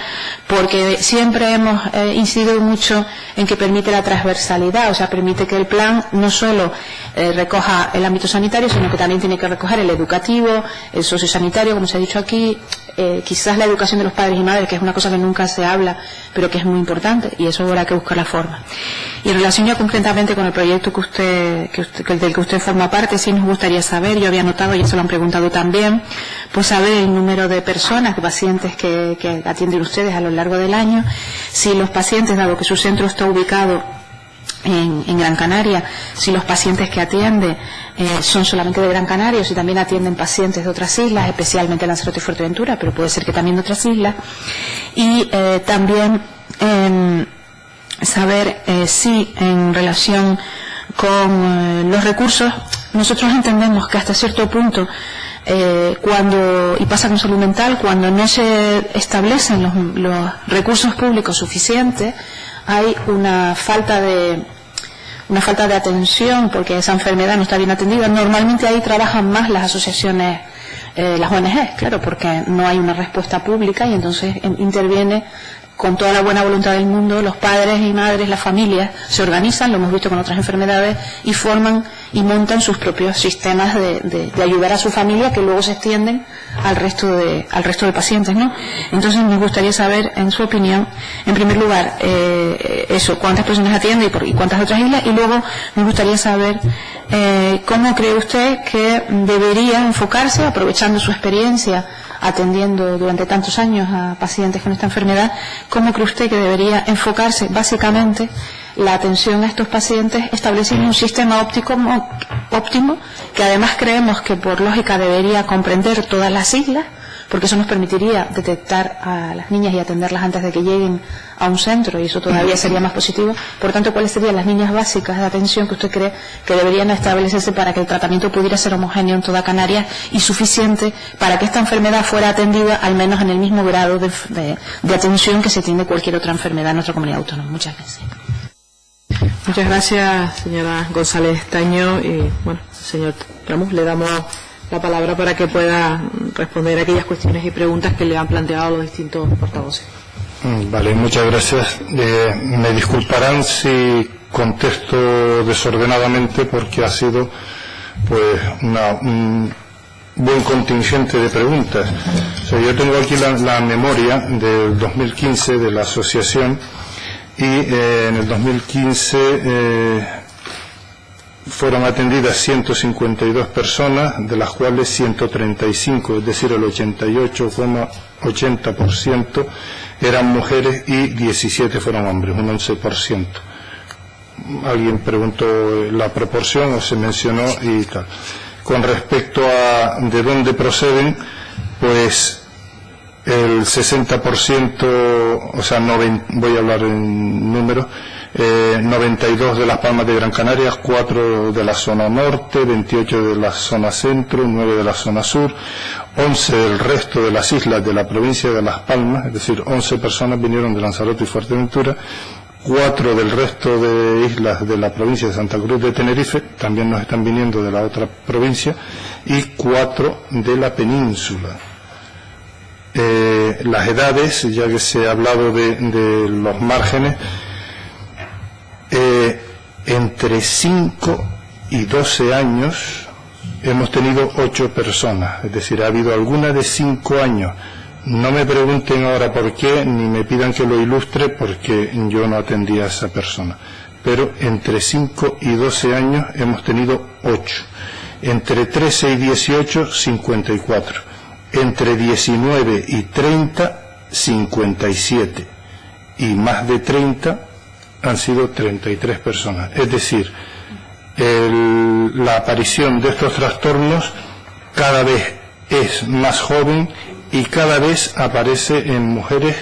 Porque siempre hemos incidido mucho en que permite la transversalidad, o sea, permite que el plan no solo recoja el ámbito sanitario, sino que también tiene que recoger el educativo, el sociosanitario, como se ha dicho aquí, quizás la educación de los padres y madres, que es una cosa que nunca se habla, pero que es muy importante, y eso habrá que buscar la forma. Y en relación ya concretamente con el proyecto del que usted forma parte, sí nos gustaría saber, yo había notado, y eso lo han preguntado también, pues saber el número de personas, de pacientes que atienden ustedes a lo largo del año, si los pacientes, dado que su centro está ubicado en Gran Canaria, si los pacientes que atiende son solamente de Gran Canaria, o si también atienden pacientes de otras islas, especialmente Lanzarote y Fuerteventura, pero puede ser que también de otras islas, y también saber si en relación con los recursos, nosotros entendemos que hasta cierto punto, y pasa con salud mental, cuando no se establecen los recursos públicos suficientes, hay una falta de atención, porque esa enfermedad no está bien atendida. Normalmente ahí trabajan más las asociaciones, las ONG, claro, porque no hay una respuesta pública, y entonces interviene con toda la buena voluntad del mundo, los padres y madres, las familias se organizan, lo hemos visto con otras enfermedades, y forman y montan sus propios sistemas de ayudar a su familia, que luego se extienden al resto de pacientes, ¿no? Entonces nos gustaría saber, en su opinión, en primer lugar, cuántas personas atiende y cuántas otras islas, y luego nos gustaría saber cómo cree usted que debería enfocarse, aprovechando su experiencia atendiendo durante tantos años a pacientes con esta enfermedad, ¿cómo cree usted que debería enfocarse básicamente la atención a estos pacientes, estableciendo un sistema óptimo que además creemos que por lógica debería comprender todas las islas, porque eso nos permitiría detectar a las niñas y atenderlas antes de que lleguen a un centro, y eso todavía sería más positivo? Por tanto, ¿cuáles serían las líneas básicas de atención que usted cree que deberían establecerse para que el tratamiento pudiera ser homogéneo en toda Canarias y suficiente para que esta enfermedad fuera atendida al menos en el mismo grado de atención que se tiene cualquier otra enfermedad en nuestra comunidad autónoma? Muchas gracias. Muchas gracias, señora González Taño. Y bueno, señor Ramos, le damos la palabra para que pueda responder a aquellas cuestiones y preguntas que le han planteado los distintos portavoces. Vale, muchas gracias. Me disculparán si contesto desordenadamente, porque ha sido pues un buen contingente de preguntas. O sea, yo tengo aquí la memoria del 2015 de la asociación, y en el 2015 fueron atendidas 152 personas, de las cuales 135, es decir, el 88,80% eran mujeres y 17 fueron hombres, un 11%. Alguien preguntó la proporción o se mencionó y tal. Con respecto a de dónde proceden, pues el 60%, o sea, voy a hablar en números, 92 de las Palmas de Gran Canaria, 4 de la zona norte, 28 de la zona centro, 9 de la zona sur, 11 del resto de las islas de la provincia de Las Palmas, es decir, 11 personas vinieron de Lanzarote y Fuerteventura, 4 del resto de islas de la provincia de Santa Cruz de Tenerife, también nos están viniendo de la otra provincia, y 4 de la península. Las edades, ya que se ha hablado de los márgenes, entre 5 y 12 años hemos tenido 8 personas, es decir, ha habido alguna de 5 años. No me pregunten ahora por qué, ni me pidan que lo ilustre, porque yo no atendía a esa persona. Pero entre 5 y 12 años hemos tenido 8. Entre 13 y 18, 54. Entre 19 y 30, 57. Y más de 30 han sido 33 personas. Es decir, la aparición de estos trastornos cada vez es más joven y cada vez aparece en mujeres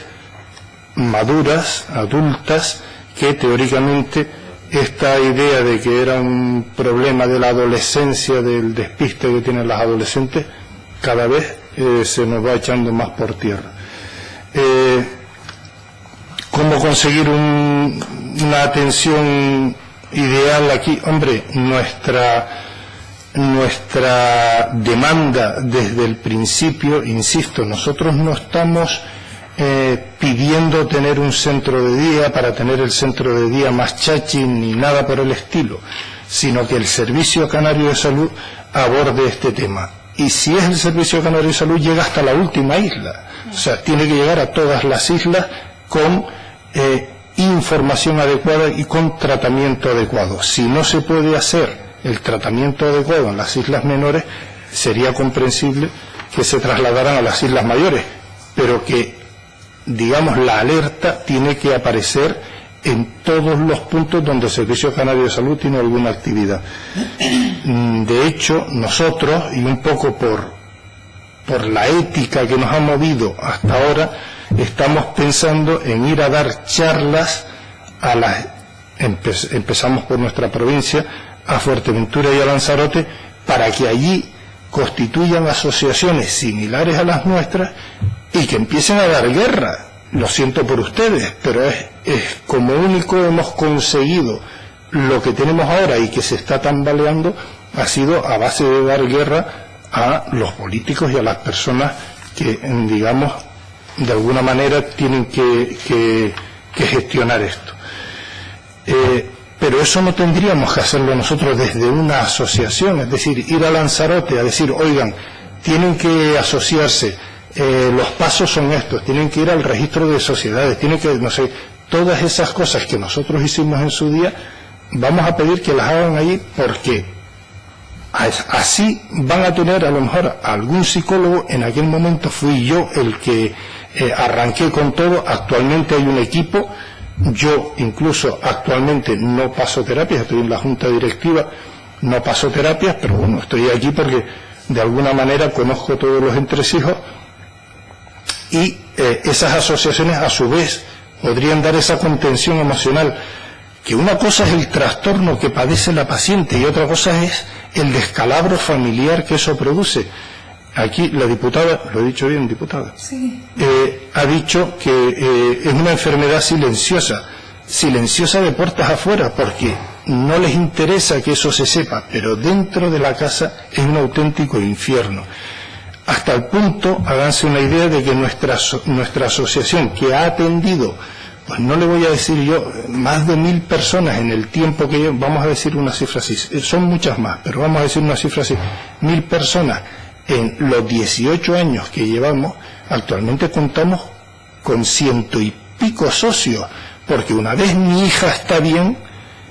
maduras, adultas, que teóricamente esta idea de que era un problema de la adolescencia, del despiste que tienen las adolescentes, cada vez se nos va echando más por tierra. ¿Cómo conseguir una atención ideal aquí? Hombre, nuestra demanda desde el principio, insisto, nosotros no estamos pidiendo tener un centro de día para tener el centro de día más chachi ni nada por el estilo, sino que el Servicio Canario de Salud aborde este tema. Y si es el Servicio Canario de Salud, llega hasta la última isla. O sea, tiene que llegar a todas las islas con información adecuada y con tratamiento adecuado. Si no se puede hacer el tratamiento adecuado en las islas menores, sería comprensible que se trasladaran a las islas mayores, pero que, digamos, la alerta tiene que aparecer en todos los puntos donde el Servicio Canario de Salud tiene alguna actividad. De hecho, nosotros, y un poco por la ética que nos ha movido hasta ahora, estamos pensando en ir a dar charlas a empezamos por nuestra provincia, a Fuerteventura y a Lanzarote, para que allí constituyan asociaciones similares a las nuestras y que empiecen a dar guerra. Lo siento por ustedes, pero es como único hemos conseguido lo que tenemos ahora y que se está tambaleando, ha sido a base de dar guerra a los políticos y a las personas que, digamos, de alguna manera tienen que gestionar esto. Pero eso no tendríamos que hacerlo nosotros desde una asociación, es decir, ir a Lanzarote a decir, oigan, tienen que asociarse, los pasos son estos, tienen que ir al registro de sociedades, tienen que, no sé, todas esas cosas que nosotros hicimos en su día, vamos a pedir que las hagan allí, porque así van a tener a lo mejor algún psicólogo. En aquel momento fui yo el que arranqué con todo. Actualmente hay un equipo. Yo incluso actualmente no paso terapias, estoy en la junta directiva, no paso terapias, pero bueno, estoy aquí porque de alguna manera conozco todos los entresijos, y esas asociaciones a su vez podrían dar esa contención emocional, que una cosa es el trastorno que padece la paciente y otra cosa es el descalabro familiar que eso produce. Aquí la diputada, ¿lo he dicho bien, diputada? Sí. Ha dicho que es una enfermedad silenciosa de puertas afuera, porque no les interesa que eso se sepa, pero dentro de la casa es un auténtico infierno. Hasta el punto, háganse una idea de que nuestra asociación, que ha atendido, pues no le voy a decir yo, más de 1000 personas en el tiempo que yo, vamos a decir una cifra así, son muchas más, pero vamos a decir una cifra así, 1000 personas en los 18 años que llevamos. Actualmente contamos con 100 y pico socios, porque una vez mi hija está bien,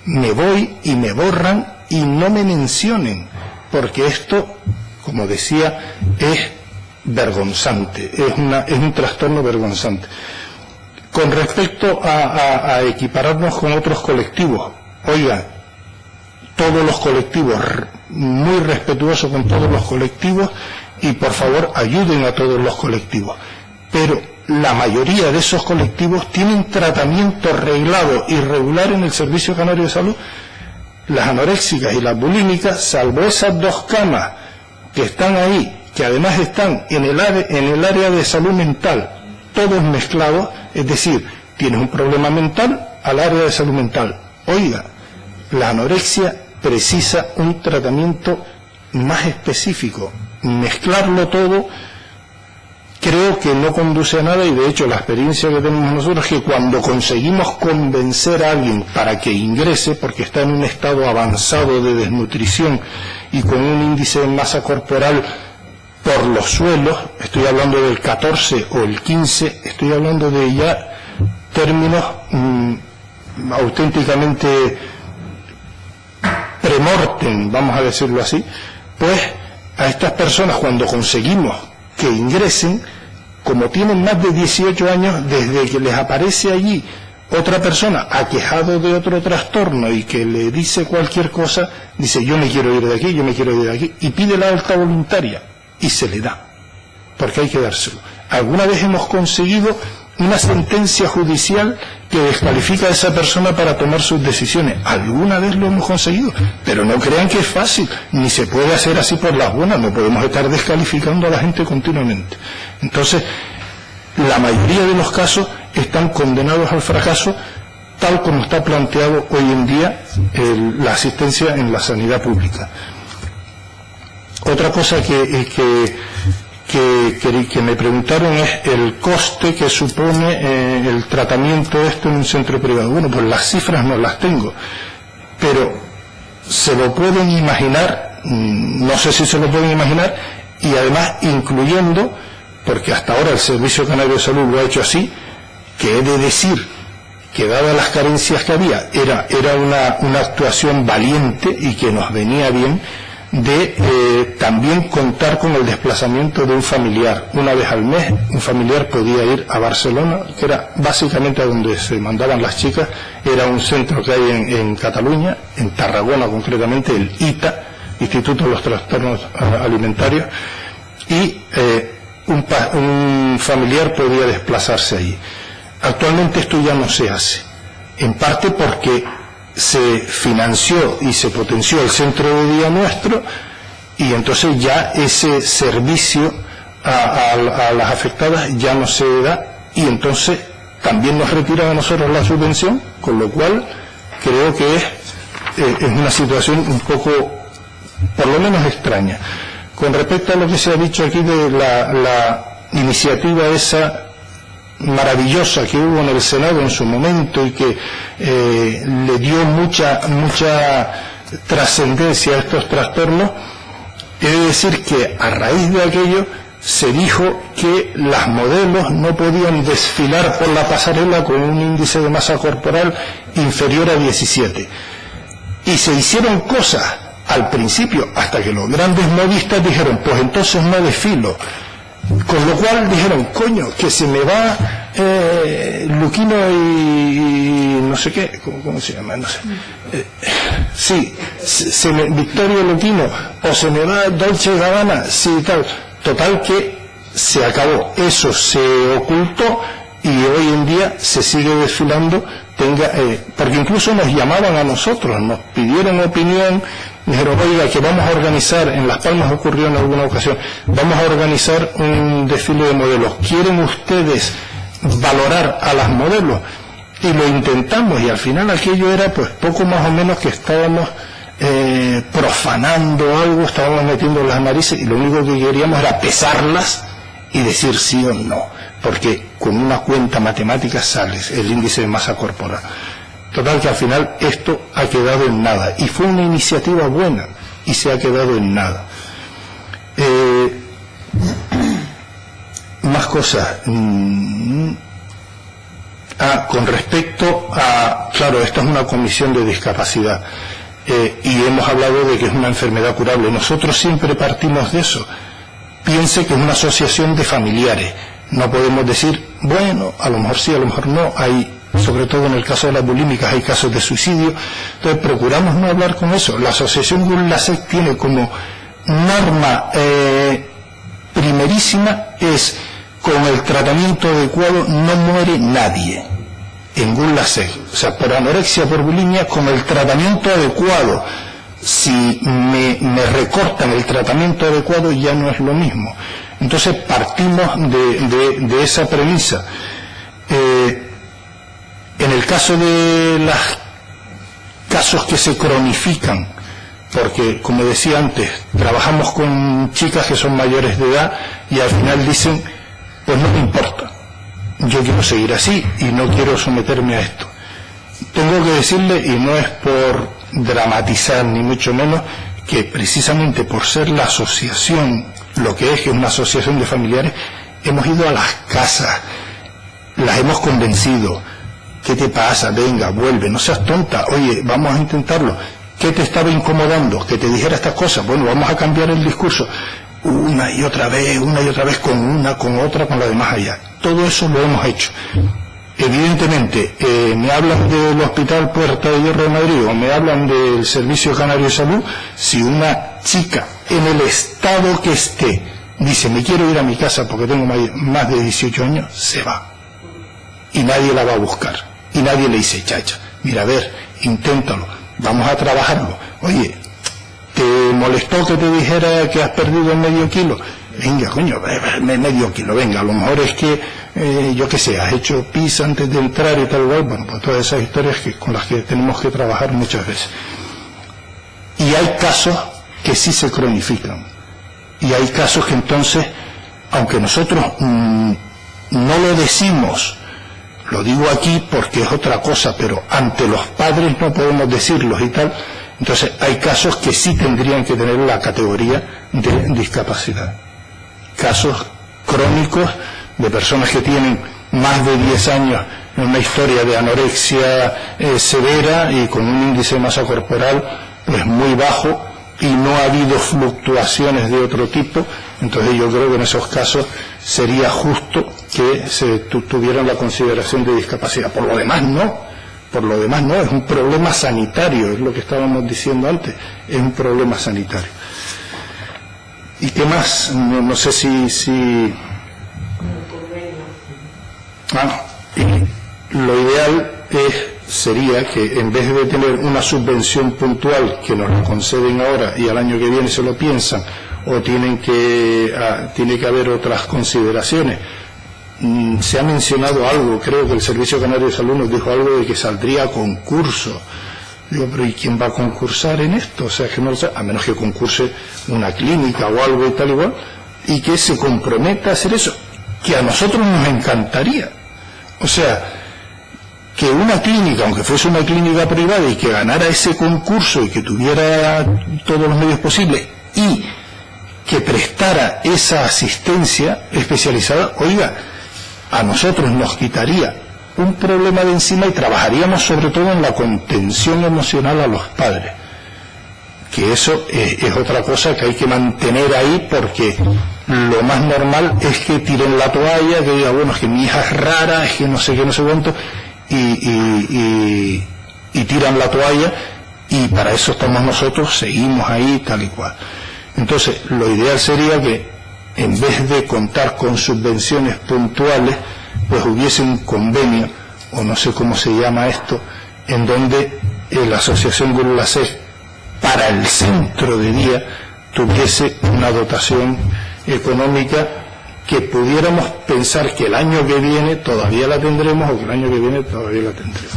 me voy y me borran y no me mencionen, porque esto, como decía, es vergonzante, es un trastorno vergonzante. Con respecto a equipararnos con otros colectivos, oiga, todos los colectivos, muy respetuoso con todos los colectivos, y por favor ayuden a todos los colectivos, pero la mayoría de esos colectivos tienen tratamiento reglado y regular en el Servicio Canario de Salud. Las anoréxicas y las bulímicas, salvo esas dos camas que están ahí, que además están en el área de salud mental, todos mezclados, es decir, tienes un problema mental al área de salud mental. Oiga, la anorexia precisa un tratamiento más específico. Mezclarlo todo creo que no conduce a nada, y de hecho la experiencia que tenemos nosotros es que cuando conseguimos convencer a alguien para que ingrese, porque está en un estado avanzado de desnutrición y con un índice de masa corporal por los suelos, estoy hablando del 14 o el 15, estoy hablando de ya términos auténticamente premortem, vamos a decirlo así, pues a estas personas, cuando conseguimos que ingresen, como tienen más de 18 años, desde que les aparece allí otra persona aquejado de otro trastorno y que le dice cualquier cosa, dice yo me quiero ir de aquí, yo me quiero ir de aquí, y pide la alta voluntaria, y se le da, porque hay que dárselo. Alguna vez hemos conseguido una sentencia judicial que descalifica a esa persona para tomar sus decisiones. Alguna vez lo hemos conseguido, pero no crean que es fácil, ni se puede hacer así por las buenas, no podemos estar descalificando a la gente continuamente. Entonces, la mayoría de los casos están condenados al fracaso, tal como está planteado hoy en día la asistencia en la sanidad pública. Otra cosa que me preguntaron es el coste que supone el tratamiento esto en un centro privado. Bueno, pues las cifras no las tengo, pero se lo pueden imaginar, no sé si se lo pueden imaginar, y además incluyendo, porque hasta ahora el Servicio Canario de Salud lo ha hecho así, que he de decir que dadas las carencias que había, era una actuación valiente y que nos venía bien, de también contar con el desplazamiento de un familiar. Una vez al mes un familiar podía ir a Barcelona, que era básicamente a donde se mandaban las chicas, era un centro que hay en Cataluña, en Tarragona concretamente, el ITA, Instituto de los Trastornos Alimentarios, y un familiar podía desplazarse allí. Actualmente esto ya no se hace, en parte porque se financió y se potenció el centro de día nuestro, y entonces ya ese servicio a las afectadas ya no se da, y entonces también nos retiran a nosotros la subvención, con lo cual creo que es una situación un poco, por lo menos extraña. Con respecto a lo que se ha dicho aquí de la iniciativa esa maravillosa que hubo en el Senado en su momento y que le dio mucha trascendencia a estos trastornos, he de decir que a raíz de aquello se dijo que las modelos no podían desfilar por la pasarela con un índice de masa corporal inferior a 17, y se hicieron cosas al principio hasta que los grandes modistas dijeron pues entonces no desfilo. Con lo cual dijeron, coño, que se me va Luquino y no sé qué, ¿cómo se llama? No sé. Sí, Victorio Luquino, o se me va Dolce & Gabbana, sí, tal. Total que se acabó. Eso se ocultó y hoy en día se sigue desfilando, porque incluso nos llamaban a nosotros, nos pidieron opinión. Dijeron, oiga, que vamos a organizar, en Las Palmas ocurrió en alguna ocasión, vamos a organizar un desfile de modelos. ¿Quieren ustedes valorar a las modelos? Y lo intentamos, y al final aquello era pues poco más o menos que estábamos profanando algo, estábamos metiendo las narices, y lo único que queríamos era pesarlas y decir sí o no, porque con una cuenta matemática sales el índice de masa corporal. Total que al final esto ha quedado en nada, y fue una iniciativa buena y se ha quedado en nada. Más cosas. Con respecto a, claro, esto es una comisión de discapacidad. y hemos hablado de que es una enfermedad curable. Nosotros siempre partimos de eso. Piense que es una asociación de familiares. No podemos decir, bueno, a lo mejor sí, a lo mejor no. Hay, sobre todo en el caso de las bulímicas, hay casos de suicidio. Entonces procuramos no hablar con eso. La asociación GUR-LASEG tiene como norma primerísima es: con el tratamiento adecuado no muere nadie. En GUR-LASEG, o sea, por anorexia, por bulimia, con el tratamiento adecuado. Si me recortan el tratamiento adecuado, ya no es lo mismo. Entonces partimos de esa premisa. En el caso de los casos que se cronifican, porque como decía antes, trabajamos con chicas que son mayores de edad y al final dicen, pues no me importa, yo quiero seguir así y no quiero someterme a esto. Tengo que decirle, y no es por dramatizar ni mucho menos, que precisamente por ser la asociación, lo que es una asociación de familiares, hemos ido a las casas, las hemos convencido. ¿Qué te pasa? Venga, vuelve, no seas tonta, oye, vamos a intentarlo. ¿Qué te estaba incomodando? Que te dijera estas cosas. Bueno, vamos a cambiar el discurso. Una y otra vez, con una, con otra, con la demás allá. Todo eso lo hemos hecho. Evidentemente, me hablan del Hospital Puerta de Hierro de Madrid o me hablan del Servicio Canario de Salud. Si una chica, en el estado que esté, dice, me quiero ir a mi casa porque tengo más de 18 años, se va. Y nadie la va a buscar. Y nadie le dice, chacha, mira, a ver, inténtalo, vamos a trabajarlo. Oye, ¿te molestó que te dijera que has perdido medio kilo? Venga, coño, medio kilo, venga, a lo mejor es que, yo qué sé, has hecho pis antes de entrar y tal, bueno, pues todas esas historias con las que tenemos que trabajar muchas veces. Y hay casos que sí se cronifican. Y hay casos que entonces, aunque nosotros no lo decimos, lo digo aquí porque es otra cosa, pero ante los padres no podemos decirlos y tal, entonces hay casos que sí tendrían que tener la categoría de discapacidad. Casos crónicos de personas que tienen más de 10 años en una historia de anorexia severa y con un índice de masa corporal pues muy bajo y no ha habido fluctuaciones de otro tipo. Entonces yo creo que en esos casos sería justo que se tuvieran la consideración de discapacidad. Por lo demás no, es un problema sanitario, es lo que estábamos diciendo antes, es un problema sanitario. ¿Y qué más? No sé si... lo ideal sería que en vez de tener una subvención puntual que nos la conceden ahora y al año que viene se lo piensan, o tiene que haber otras consideraciones. Se ha mencionado algo, creo que el Servicio Canario de Salud nos dijo algo de que saldría a concurso. Digo, pero ¿y quién va a concursar en esto? O sea, que no lo sé, a menos que concurse una clínica o algo y tal igual, y que se comprometa a hacer eso, que a nosotros nos encantaría. O sea, que una clínica, aunque fuese una clínica privada y que ganara ese concurso y que tuviera todos los medios posibles y que prestara esa asistencia especializada, oiga, a nosotros nos quitaría un problema de encima y trabajaríamos sobre todo en la contención emocional a los padres, que eso es otra cosa que hay que mantener ahí, porque lo más normal es que tiren la toalla, que diga, bueno, es que mi hija es rara, es que no sé qué, no sé cuánto, y tiran la toalla, y para eso estamos nosotros, seguimos ahí tal y cual. Entonces, lo ideal sería que en vez de contar con subvenciones puntuales, pues hubiese un convenio, o no sé cómo se llama esto, en donde la Asociación GUR-LASEG para el centro de día tuviese una dotación económica que pudiéramos pensar que el año que viene todavía la tendremos, o que el año que viene todavía la tendremos,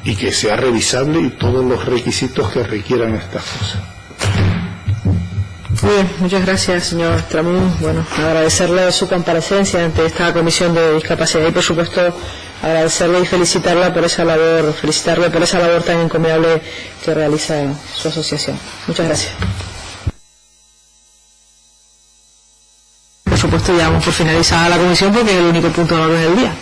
y que sea revisable y todos los requisitos que requieran estas cosas. Muy bien, muchas gracias, señor Tramún. Bueno, agradecerle su comparecencia ante esta Comisión de Discapacidad y, por supuesto, agradecerle y felicitarle por esa labor tan encomiable que realiza su asociación. Muchas gracias. Por supuesto, ya vamos por finalizada la comisión porque es el único punto de orden del día.